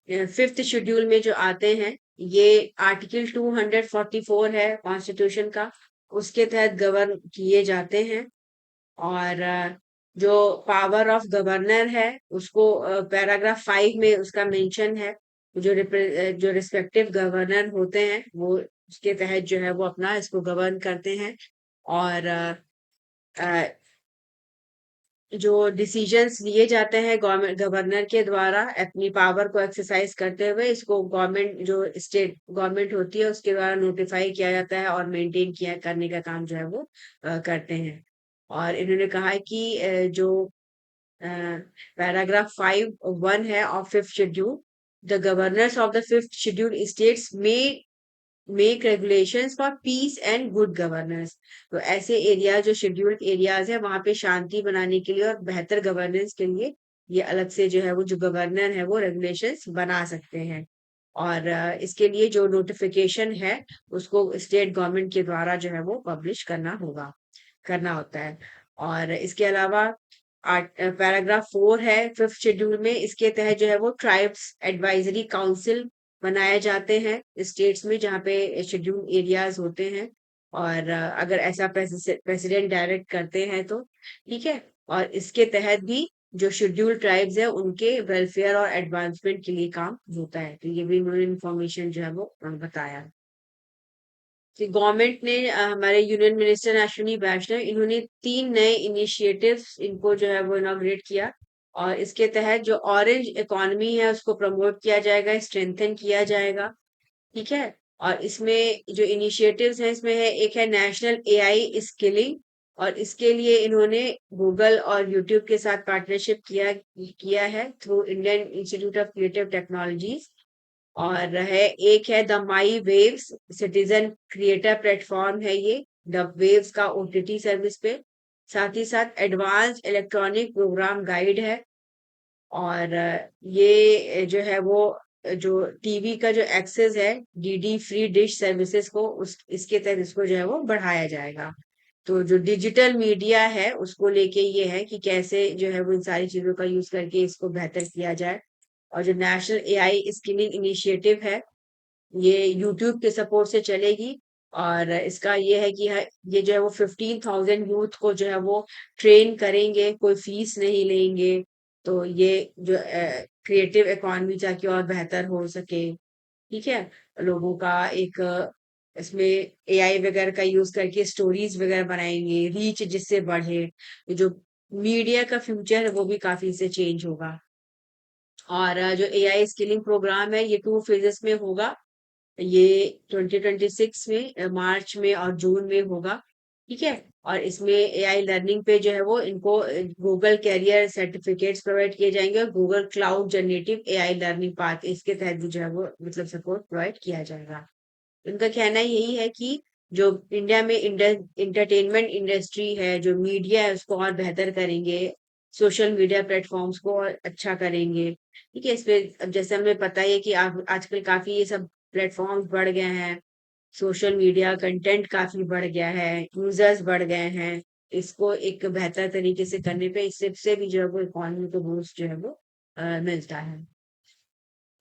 फिफ्थ शेड्यूल में जो आते हैं, ये आर्टिकल 244 है कॉन्स्टिट्यूशन का, उसके तहत गवर्न किए जाते हैं। और जो पावर ऑफ गवर्नर है उसको पैराग्राफ 5 में उसका मेंशन है। जो रिस्पेक्टिव गवर्नर होते हैं वो उसके तहत जो है वो अपना इसको गवर्न करते हैं। और जो डिसीजंस लिए जाते हैं गवर्नमेंट गवर्नर के द्वारा अपनी पावर को एक्सरसाइज करते हुए, इसको गवर्नमेंट, जो स्टेट गवर्नमेंट होती है उसके द्वारा नोटिफाई किया जाता है और मेंटेन किया करने का काम जो है वो करते हैं। और इन्होंने कहा है कि जो पैराग्राफ 5(1) है of fifth schedule, the governors of the fifth schedule states में make regulations for peace and good governance. तो ऐसे एरिया जो शेड्यूल्ड एरियाज है वहां पे शांति बनाने के लिए और बेहतर गवर्नेंस के लिए ये अलग से जो है वो जो गवर्नर है वो रेगुलेशंस बना सकते हैं। और इसके लिए जो नोटिफिकेशन है उसको स्टेट गवर्नमेंट के द्वारा जो है वो पब्लिश करना होता है। और इसके अलावा पैराग्राफ 4 है फिफ्थ शेड्यूल में, इसके तहत जो है वो ट्राइब्स एडवाइजरी काउंसिल बनाए जाते हैं स्टेट्स में जहाँ पे शेड्यूल एरियाज होते हैं। और अगर ऐसा प्रेसिडेंट डायरेक्ट करते हैं तो ठीक है। और इसके तहत भी जो शेड्यूल ट्राइब्स है उनके वेलफेयर और एडवांसमेंट के लिए काम होता है। तो ये भी इन्होंने इन्फॉर्मेशन जो है वो बताया कि गवर्नमेंट ने हमारे यूनियन मिनिस्टर अश्विनी वैष्णव, इन्होंने 3 नए इनिशिएटिव्स इनको जो है वो इनॉग्रेट किया। और इसके तहत जो ऑरेंज इकोनॉमी है उसको प्रमोट किया जाएगा, स्ट्रेंथन किया जाएगा। ठीक है। और इसमें जो इनिशिएटिव्स हैं इसमें है, एक है नेशनल एआई स्किलिंग, और इसके लिए इन्होंने गूगल और यूट्यूब के साथ पार्टनरशिप किया किया है through Indian institute of creative technologies. और है, एक है the my waves citizen creator platform है ये, द वेव्स का ओटीटी सर्विस पे। साथ ही साथ एडवांस इलेक्ट्रॉनिक प्रोग्राम गाइड है। और ये जो है वो जो टीवी का जो एक्सेस है डीडी फ्री डिश सर्विसेज को, उस इसके तहत इसको जो है वो बढ़ाया जाएगा। तो जो डिजिटल मीडिया है उसको लेके ये है कि कैसे जो है वो इन सारी चीजों का यूज करके इसको बेहतर किया जाए। और जो नेशनल एआई स्किलिंग इनिशिएटिव है ये यूट्यूब के सपोर्ट से चलेगी। और इसका ये है कि ये जो है वो 15,000 यूथ को जो है वो ट्रेन करेंगे, कोई फीस नहीं लेंगे। तो ये जो क्रिएटिव इकोनॉमी ताकि और बेहतर हो सके, ठीक है। लोगों का एक इसमें एआई वगैरह का यूज करके स्टोरीज वगैरह बनाएंगे, रीच जिससे बढ़े। ये जो मीडिया का फ्यूचर है वो भी काफी इससे चेंज होगा। और जो एआई स्किलिंग प्रोग्राम है ये 2 फेजेस में होगा। ये 2026 में मार्च में और जून में होगा, ठीक है। और इसमें एआई लर्निंग पे जो है वो इनको गूगल कैरियर सर्टिफिकेट्स प्रोवाइड किए जाएंगे और Google cloud generative AI learning path इसके तहत भी जो है वो मतलब सपोर्ट प्रोवाइड किया जाएगा। उनका कहना यही है कि जो इंडिया में इंटरटेनमेंट इंडस्ट्री है, जो मीडिया है उसको और बेहतर करेंगे, सोशल मीडिया प्लेटफॉर्म्स को और अच्छा करेंगे, ठीक है। इस पे अब जैसे हमें पता ही है कि आजकल काफी ये सब प्लेटफॉर्म्स बढ़ गए हैं, सोशल मीडिया कंटेंट काफी बढ़ गया है, यूजर्स बढ़ गए हैं। इसको एक बेहतर तरीके से करने पे इससे भी जो है वो इकोनॉमी को बूस्ट जो है वो मिलता है।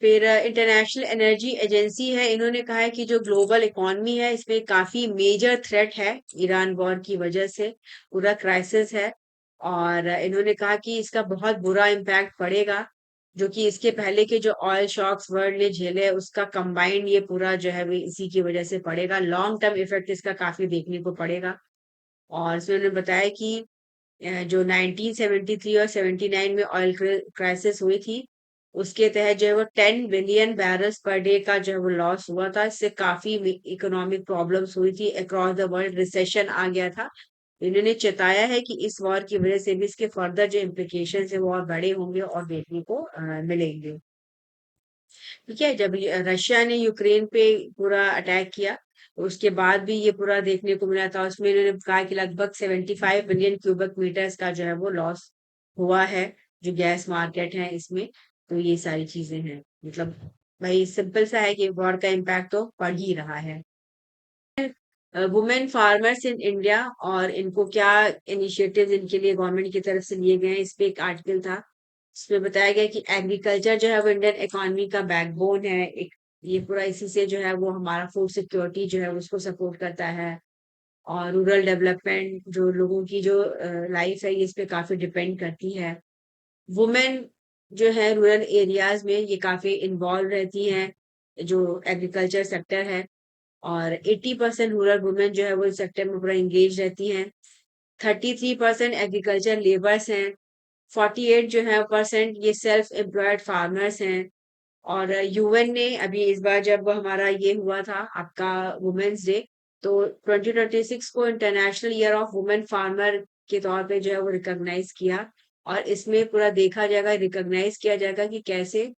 फिर इंटरनेशनल एनर्जी एजेंसी है, इन्होंने कहा है कि जो ग्लोबल इकोनॉमी है इसमें काफी मेजर थ्रेट है ईरान वॉर की वजह से, पूरा क्राइसिस है। और इन्होंने कहा कि इसका बहुत बुरा इम्पैक्ट पड़ेगा, जो कि इसके पहले के जो ऑयल शॉक्स वर्ल्ड ने झेले उसका कंबाइंड ये पूरा जो है वो इसी की वजह से पड़ेगा। लॉन्ग टर्म इफेक्ट इसका काफी देखने को पड़ेगा। और इसमें उन्होंने बताया कि जो 1973 और 79 में ऑयल क्राइसिस हुई थी उसके तहत जो है वो 10 बिलियन बैरल्स पर डे का जो है वो लॉस हुआ था। इससे काफी इकोनॉमिक प्रॉब्लम्स हुई थी, अक्रॉस द वर्ल्ड रिसेशन आ गया था। इन्होंने चेताया है कि इस वॉर की वजह से भी इसके फर्दर जो इम्प्लीकेशन है वो और बड़े होंगे और देखने को मिलेंगे, ठीक है। जब रशिया ने यूक्रेन पे पूरा अटैक किया तो उसके बाद भी ये पूरा देखने को मिला था। उसमें इन्होंने कहा कि लगभग 75 बिलियन क्यूबिक मीटर्स का जो है वो लॉस हुआ है, जो गैस मार्केट है इसमें। तो ये सारी चीजें हैं, मतलब भाई सिंपल सा है कि वॉर का इम्पैक्ट तो पड़ ही रहा है। वुमेन फार्मर्स इन इंडिया और इनको क्या इनिशिएटिव्स इनके लिए गवर्नमेंट की तरफ से लिए गए हैं, इस पे एक आर्टिकल था। इसमें बताया गया कि एग्रीकल्चर जो है वो इंडियन इकोनॉमी का बैकबोन है एक। ये पूरा इसी से जो है वो हमारा फूड सिक्योरिटी जो है उसको सपोर्ट करता है। और रूरल डेवलपमेंट जो लोगों की जो लाइफ है ये इस पे काफी डिपेंड करती है। वुमेन जो है रूरल एरियाज में ये काफी इन्वॉल्व रहती हैं, जो एग्रीकल्चर सेक्टर है। और 80% रूरल वुमेन जो है वो इस सेक्टर में पूरा एंगेज रहती हैं। 33% एग्रीकल्चर लेबर्स हैं। 48 जो है परसेंट ये सेल्फ एम्प्लॉयड फार्मर्स हैं। और यूएन ने अभी इस बार जब हमारा ये हुआ था आपका वुमेन्स डे, तो 2026 को international year of women farmer के तौर पे जो है वो रिकॉग्नाइज किया। और इसमें पूरा देखा जाएगा, रिकॉग्नाइज किया जाएगा कि कैसे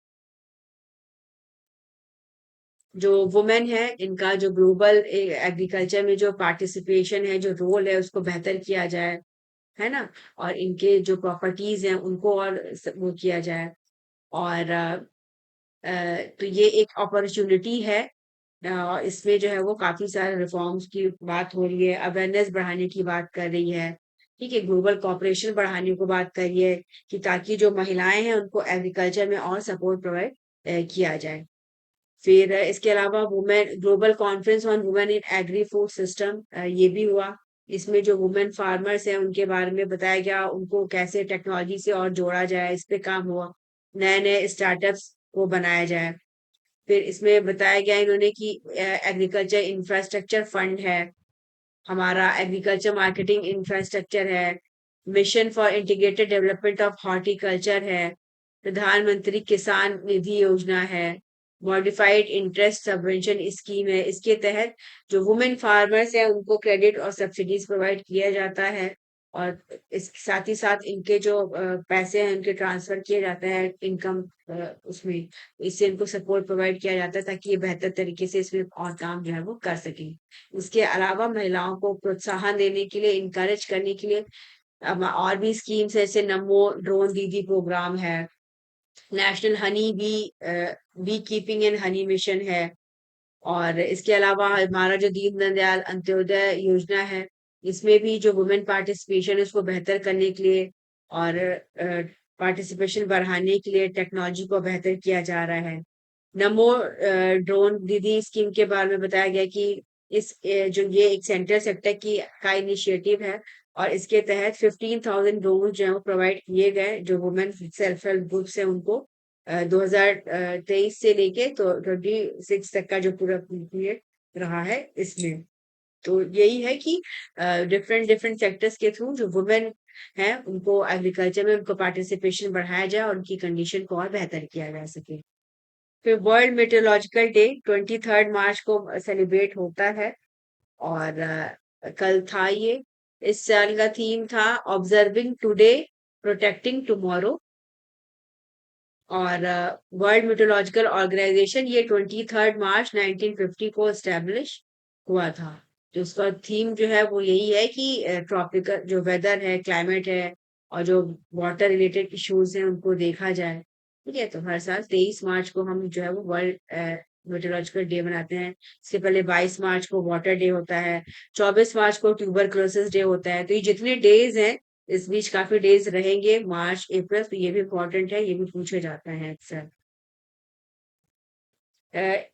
जो वुमेन है इनका जो ग्लोबल एग्रीकल्चर में जो पार्टिसिपेशन है, जो रोल है उसको बेहतर किया जाए, है ना। और इनके जो प्रॉपर्टीज हैं उनको और वो किया जाए। और तो ये एक अपॉर्चुनिटी है। इसमें जो है वो काफी सारे रिफॉर्म्स की बात हो रही है, अवेयरनेस बढ़ाने की बात कर रही है, ठीक है। ग्लोबल कॉपरेशन बढ़ाने को बात कर रही है कि ताकि जो महिलाएं हैं उनको एग्रीकल्चर में और सपोर्ट प्रोवाइड किया जाए। फिर इसके अलावा women global conference on women in agri food system ये भी हुआ। इसमें जो वुमेन फार्मर्स हैं उनके बारे में बताया गया, उनको कैसे टेक्नोलॉजी से और जोड़ा जाए इस पे काम हुआ, नए नए स्टार्टअप्स को बनाया जाए। फिर इसमें बताया गया इन्होंने कि एग्रीकल्चर इंफ्रास्ट्रक्चर फंड है, हमारा एग्रीकल्चर मार्केटिंग इंफ्रास्ट्रक्चर है, mission for integrated development of horticulture है, प्रधानमंत्री किसान निधि योजना है, मॉडिफाइड इंटरेस्ट सबवेंशन स्कीम है। इसके तहत जो वुमेन फार्मर्स हैं उनको क्रेडिट और सब्सिडीज प्रोवाइड किया जाता है। और इस साथ ही साथ इनके जो पैसे हैं उनके ट्रांसफर किए जाते हैं इनकम उसमें, इससे इनको सपोर्ट प्रोवाइड किया जाता है ताकि ये बेहतर तरीके से इसमें और काम जो है वो कर सकें। इसके अलावा महिलाओं को प्रोत्साहन देने के लिए, इनकरेज करने के लिए अब और भी स्कीम्स है, जैसे नमो ड्रोन दीदी प्रोग्राम है, national honey bee keeping and honey mission है। और इसके अलावा हमारा जो दीनदयाल अंत्योदय योजना है इसमें भी जो वुमेन पार्टिसिपेशन है उसको बेहतर करने के लिए और पार्टिसिपेशन बढ़ाने के लिए टेक्नोलॉजी को बेहतर किया जा रहा है। नमो ड्रोन दीदी स्कीम के बारे में बताया गया कि जो ये एक सेंट्रल सेक्टर की का इनिशिएटिव है और इसके तहत 15,000 ड्रोन जो है वो प्रोवाइड किए गए जो वुमेन सेल्फ हेल्प ग्रुप्स है उनको 2023 से लेके तो 26 तक का जो पूरा पीरियड रहा है इसमें। तो यही है कि डिफरेंट डिफरेंट सेक्टर्स के थ्रू जो वुमेन है उनको एग्रीकल्चर में उनको पार्टिसिपेशन बढ़ाया जाए और उनकी कंडीशन को और बेहतर किया जा सके। फिर वर्ल्ड मेट्रोलॉजिकल डे 23 मार्च को सेलिब्रेट होता है और कल था ये। इस साल का थीम था ऑब्जर्विंग टुडे प्रोटेक्टिंग टुमारो और वर्ल्ड मेट्रोलॉजिकल ऑर्गेनाइजेशन ये 23 मार्च 1950 को एस्टेब्लिश हुआ था। तो उसका थीम जो है वो यही है कि ट्रॉपिकल जो वेदर है क्लाइमेट है और जो वाटर रिलेटेड इश्यूज हैं उनको देखा जाए। ठीक है, तो हर साल 23 मार्च को हम जो है वो वर्ल्ड मेट्रोलॉजिकल डे मनाते हैं। इसके पहले 22 मार्च को वाटर डे होता है, 24 मार्च को ट्यूबरक्लोसिस डे होता है। तो ये जितने डेज हैं इस बीच काफी डेज रहेंगे मार्च अप्रैल, तो ये भी इम्पोर्टेंट है, ये भी पूछा जाता है अक्सर।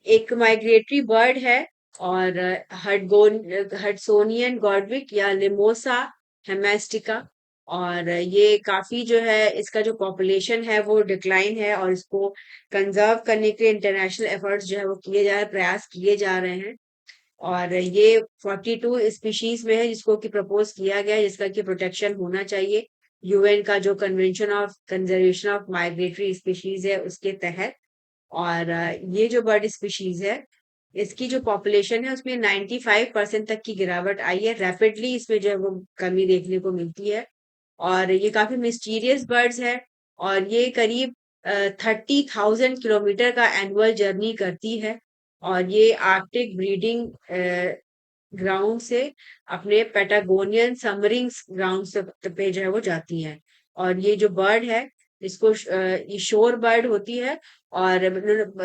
एक माइग्रेटरी बर्ड है और हडसोनियन गॉडविक या लिमोसा हेमेस्टिका और ये काफी जो है इसका जो पॉपुलेशन है वो डिक्लाइन है और इसको कंजर्व करने के लिए इंटरनेशनल एफर्ट्स जो है वो किए जा रहे हैं, प्रयास किए जा रहे हैं। और ये 42 स्पीशीज में है जिसको कि प्रपोज किया गया है जिसका कि प्रोटेक्शन होना चाहिए यूएन का जो convention of conservation of migratory species है उसके तहत। और ये जो बर्ड स्पीशीज है इसकी जो पॉपुलेशन है उसमें 95% तक की गिरावट आई है, रैपिडली इसमें जो है वो कमी देखने को मिलती है। और ये काफी मिस्टीरियस बर्ड्स है और ये करीब 30,000 किलोमीटर का एनुअल जर्नी करती है और ये आर्कटिक ब्रीडिंग ग्राउंड से अपने पेटागोनियन समरिंग ग्राउंड से पे जो है वो जाती हैं। और ये जो बर्ड है इसको ये शोर बर्ड होती है और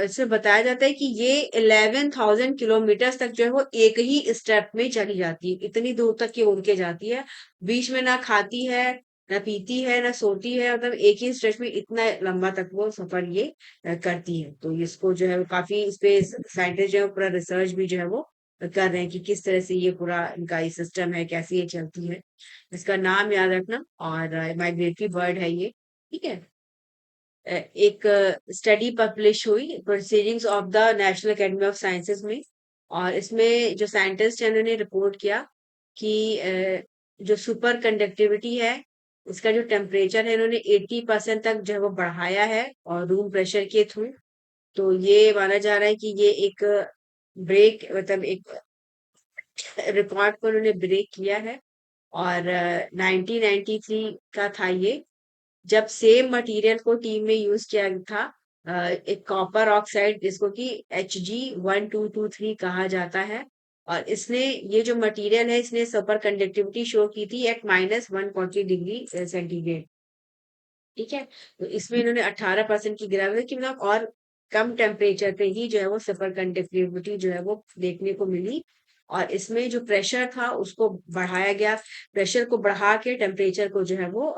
इसमें बताया जाता है कि ये 11,000 किलोमीटर तक जो है वो एक ही स्टेप में चली जाती है, इतनी दूर तक ये उड़ के जाती है। बीच में ना खाती है ना पीती है ना सोती है, मतलब एक ही स्ट्रेच में इतना लंबा तक वो सफर ये करती है। तो इसको जो है वो काफी इस पे साइंटिस्ट जो है पूरा रिसर्च भी जो है वो कर रहे हैं कि किस तरह से ये पूरा इनका ये सिस्टम है कैसे ये चलती है। इसका नाम याद रखना और माइग्रेटरी बर्ड है ये। ठीक है। एक स्टडी पब्लिश हुई proceedings of the national academy of sciences में और इसमें जो साइंटिस्ट है उन्होंने रिपोर्ट किया कि जो सुपर कंडक्टिविटी है इसका जो टेम्परेचर है इन्होंने 80% तक जो है वो बढ़ाया है और रूम प्रेशर के थ्रू। तो ये माना जा रहा है कि ये एक ब्रेक मतलब एक रिकॉर्ड को उन्होंने ब्रेक किया है। और 1993 का था ये जब सेम मटेरियल को टीम में यूज किया था। एक कॉपर ऑक्साइड जिसको कि Hg1223 कहा जाता है और इसने ये जो मटेरियल है इसने सुपर कंडक्टिविटी शो की थी एट -140 डिग्री सेंटीग्रेड। ठीक है, तो इसमें इन्होंने 18% की गिरावट की मतलब और कम टेम्परेचर पे ही जो है वो सुपर कंडक्टिविटी जो है वो देखने को मिली। और इसमें जो प्रेशर था उसको बढ़ाया गया, प्रेशर को बढ़ा के टेम्परेचर को जो है वो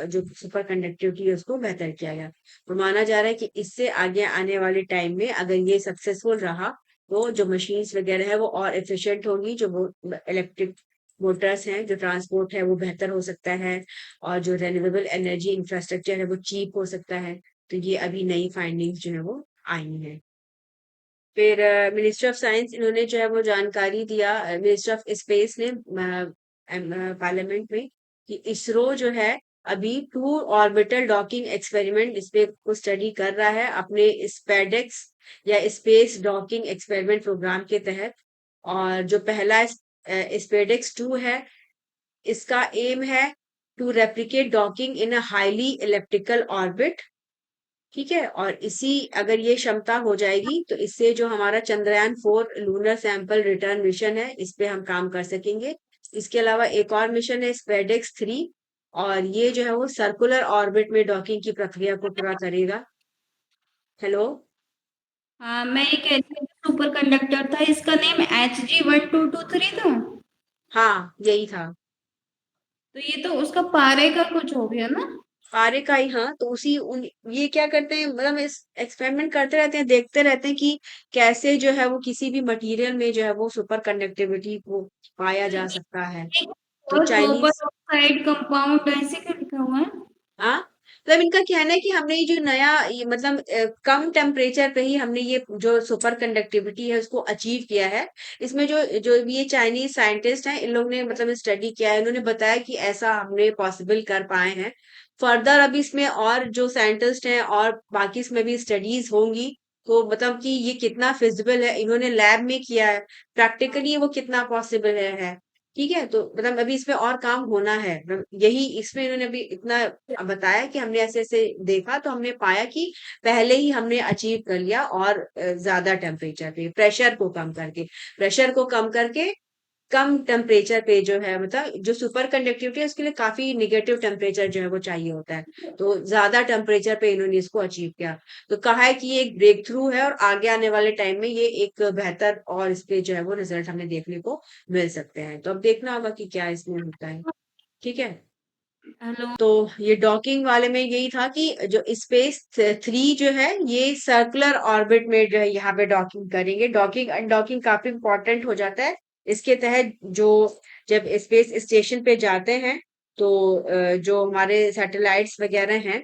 जो सुपर कंडक्टिविटी है उसको बेहतर किया गया। तो माना जा रहा है कि इससे आगे आने वाले टाइम में अगर ये सक्सेसफुल रहा तो जो मशीन्स वगैरह है वो और एफिशिएंट होगी, जो इलेक्ट्रिक मोटर्स हैं जो ट्रांसपोर्ट है वो बेहतर हो सकता है और जो रेन्यूएबल एनर्जी इंफ्रास्ट्रक्चर है वो चीप हो सकता है। तो ये अभी नई फाइंडिंग्स जो है वो आई हैं। फिर मिनिस्ट्री ऑफ साइंस इन्होंने जो है वो जानकारी दिया, मिनिस्ट्री ऑफ स्पेस ने पार्लियामेंट में कि इसरो जो है अभी टू ऑर्बिटल डॉकिंग एक्सपेरिमेंट इस पे को स्टडी कर रहा है अपने स्पेडेक्स या स्पेस डॉकिंग एक्सपेरिमेंट प्रोग्राम के तहत। और जो पहला स्पेडेक्स 2 है इसका एम है to replicate docking in a highly elliptical orbit. ठीक है, और इसी अगर ये क्षमता हो जाएगी तो इससे जो हमारा Chandrayaan 4 lunar sample return mission है इस पे हम काम कर सकेंगे। इसके अलावा एक और मिशन है स्पेडेक्स 3 और ये जो है वो सर्कुलर ऑर्बिट में डॉकिंग की प्रक्रिया को पूरा करेगा। हेलो। हाँ, मैं ये कह रही थी सुपर कंडक्टर था, इसका नेम Hg1223 था। हाँ यही था। तो ये तो उसका पारे का कुछ हो गया ना। आर्य का ही, हाँ तो उसी उन ये क्या करते हैं, मतलब इस एक्सपेरिमेंट करते रहते हैं, देखते रहते हैं कि कैसे जो है वो किसी भी मटेरियल में जो है वो सुपर कंडक्टिविटी को पाया जा सकता है। एक तो और चाइनीज, कॉपर ऑक्साइड कंपाउंड ऐसे क्या लिखा हुआ है। हाँ मतलब इनका कहना है कि हमने ये जो नया ये मतलब कम टेम्परेचर पे ही हमने ये जो सुपर कंडक्टिविटी है उसको अचीव किया है। इसमें जो जो ये चाइनीज साइंटिस्ट हैं, इन लोग ने मतलब स्टडी किया है, इन्होंने बताया कि ऐसा हमने पॉसिबल कर पाए हैं। फर्दर अभी इसमें और जो साइंटिस्ट हैं और बाकी इसमें भी स्टडीज होंगी, तो मतलब कि ये कितना फिजिबल है, इन्होंने लैब में किया है, प्रैक्टिकली वो कितना पॉसिबल है। ठीक है, तो मतलब अभी इसमें और काम होना है, मतलब यही इसमें इन्होंने अभी इतना बताया कि हमने ऐसे ऐसे देखा तो हमने पाया कि पहले ही हमने अचीव कर लिया, और ज्यादा टेम्परेचर पे प्रेशर को कम करके कम टेम्परेचर पे जो है, मतलब जो सुपर कंडक्टिविटी है उसके लिए काफी निगेटिव टेम्परेचर जो है वो चाहिए होता है, तो ज्यादा टेम्परेचर पे इन्होंने इसको अचीव किया। तो कहा है कि ये एक ब्रेक थ्रू है, और आगे आने वाले टाइम में ये एक बेहतर और इस पे जो है वो रिजल्ट हमें देखने को मिल सकते हैं। तो अब देखना होगा कि क्या इसमें होता है। ठीक है, हेलो। तो ये डॉकिंग वाले में यही था कि जो स्पेस थ्री जो है ये सर्कुलर ऑर्बिट में जो है यहाँ पे डॉकिंग करेंगे। डॉकिंग अनडॉकिंग काफी इंपॉर्टेंट हो जाता है इसके तहत। जो जब स्पेस स्टेशन पे जाते हैं तो जो हमारे सैटेलाइट्स वगैरह हैं,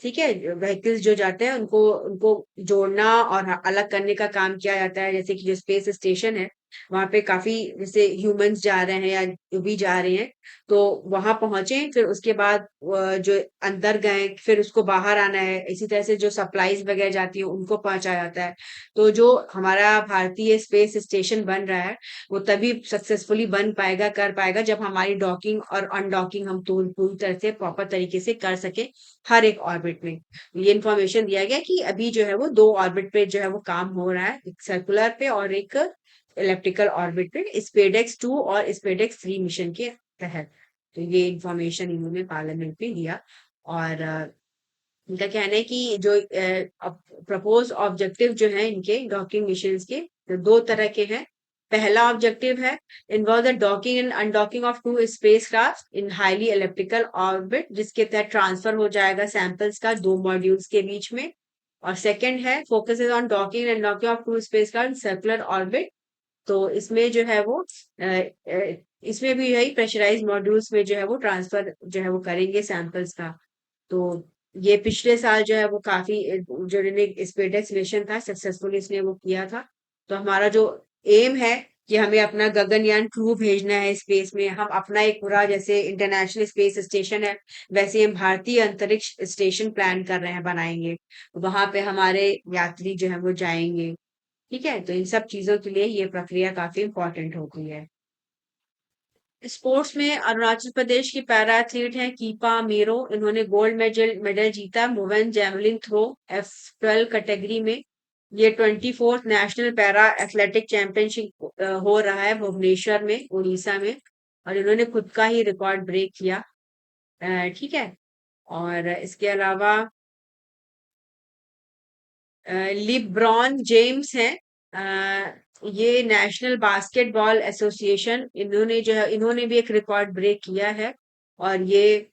ठीक है, व्हीकल्स जो जाते हैं उनको उनको जोड़ना और अलग करने का काम किया जाता है। जैसे कि जो स्पेस स्टेशन है वहां पे काफी जैसे ह्यूमंस जा रहे हैं या जो भी जा रहे हैं, तो वहां पहुंचे, फिर उसके बाद जो अंदर गए फिर उसको बाहर आना है। इसी तरह से जो सप्लाईज वगैरह जाती है उनको पहुंचाया जाता है। तो जो हमारा भारतीय स्पेस स्टेशन बन रहा है वो तभी सक्सेसफुली बन पाएगा, कर पाएगा, जब हमारी डॉकिंग और अनडॉकिंग हम तो पूरी तरह से प्रॉपर तरीके से कर सके हर एक ऑर्बिट में। ये इन्फॉर्मेशन दिया गया कि अभी जो है वो दो ऑर्बिट पे जो है वो काम हो रहा है, एक सर्कुलर पे और एक इलेप्टिकल ऑर्बिट पे, स्पेडेक्स 2 और स्पेडेक्स 3 मिशन के तहत। तो ये इन्फॉर्मेशन इन्होंने पार्लियामेंट में दिया। और इनका कहना है कि जो प्रपोज ऑब्जेक्टिव जो है इनके डॉकिंग मिशन के, तो दो तरह के हैं। पहला ऑब्जेक्टिव है involve the docking and undocking of two spacecraft in highly elliptical orbit, जिसके तहत ट्रांसफर हो जाएगा सैंपल्स का दो मॉड्यूल्स के बीच में। और सेकंड है focuses on docking and undocking of two spacecraft circular orbit. तो इसमें जो है वो इसमें भी यही प्रेशराइज मॉड्यूल्स में जो है वो ट्रांसफर जो है वो करेंगे सैंपल्स का। तो ये पिछले साल जो है वो काफी जो स्पेसएक्स मिशन था सक्सेसफुली इसने वो किया था। तो हमारा जो एम है कि हमें अपना गगनयान क्रू भेजना है स्पेस में, हम अपना एक पूरा जैसे इंटरनेशनल स्पेस स्टेशन है वैसे हम भारतीय अंतरिक्ष स्टेशन प्लान कर रहे हैं, बनाएंगे, वहां पे हमारे यात्री जो है वो जाएंगे। ठीक है, तो इन सब चीजों के लिए ये प्रक्रिया काफी इंपॉर्टेंट होती है। स्पोर्ट्स में अरुणाचल प्रदेश की पैरा एथलीट हैं कीपा मेरो, इन्होंने गोल्ड मेडल मेडल जीता women javelin throw F12 category में। ये 24th national para athletic championship हो रहा है भुवनेश्वर में उड़ीसा में, और इन्होंने खुद का ही रिकॉर्ड ब्रेक किया। ठीक है, और इसके अलावा लिब्रॉन जेम्स हैं, ये नेशनल बास्केटबॉल एसोसिएशन, इन्होंने जो है इन्होंने भी एक रिकॉर्ड ब्रेक किया है। और ये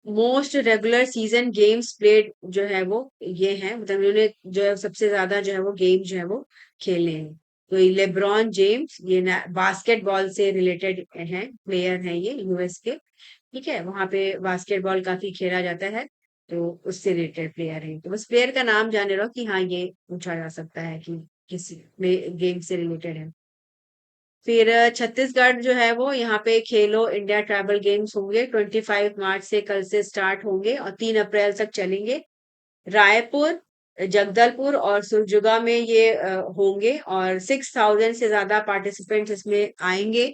most regular season games played जो है वो ये है, मतलब इन्होंने जो है सबसे ज्यादा जो है वो गेम जो है वो खेले हैं। तो ये लेब्रॉन जेम्स ये बास्केटबॉल से रिलेटेड हैं, प्लेयर हैं ये यूएस के। ठीक है, वहां पे बास्केटबॉल काफी खेला जाता है, तो उससे रिलेटेड प्लेयर है। तो बस प्लेयर का नाम जाने रहो कि हाँ ये पूछा जा सकता है कि किस गेम से रिलेटेड है। फिर छत्तीसगढ़ जो है वो यहाँ पे खेलो इंडिया ट्राइबल गेम्स होंगे 25 मार्च से, कल से स्टार्ट होंगे और 3 अप्रैल तक चलेंगे। रायपुर, जगदलपुर और सुरजुगा में ये होंगे, और 6,000 से ज्यादा पार्टिसिपेंट्स इसमें आएंगे।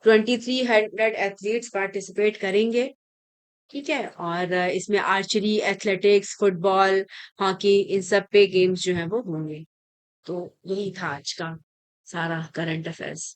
2,300 एथलीट्स पार्टिसिपेट करेंगे। ठीक है, और इसमें आर्चरी, एथलेटिक्स, फुटबॉल, हॉकी, इन सब पे गेम्स जो है वो होंगे। तो यही था आज का सारा करंट अफेयर्स।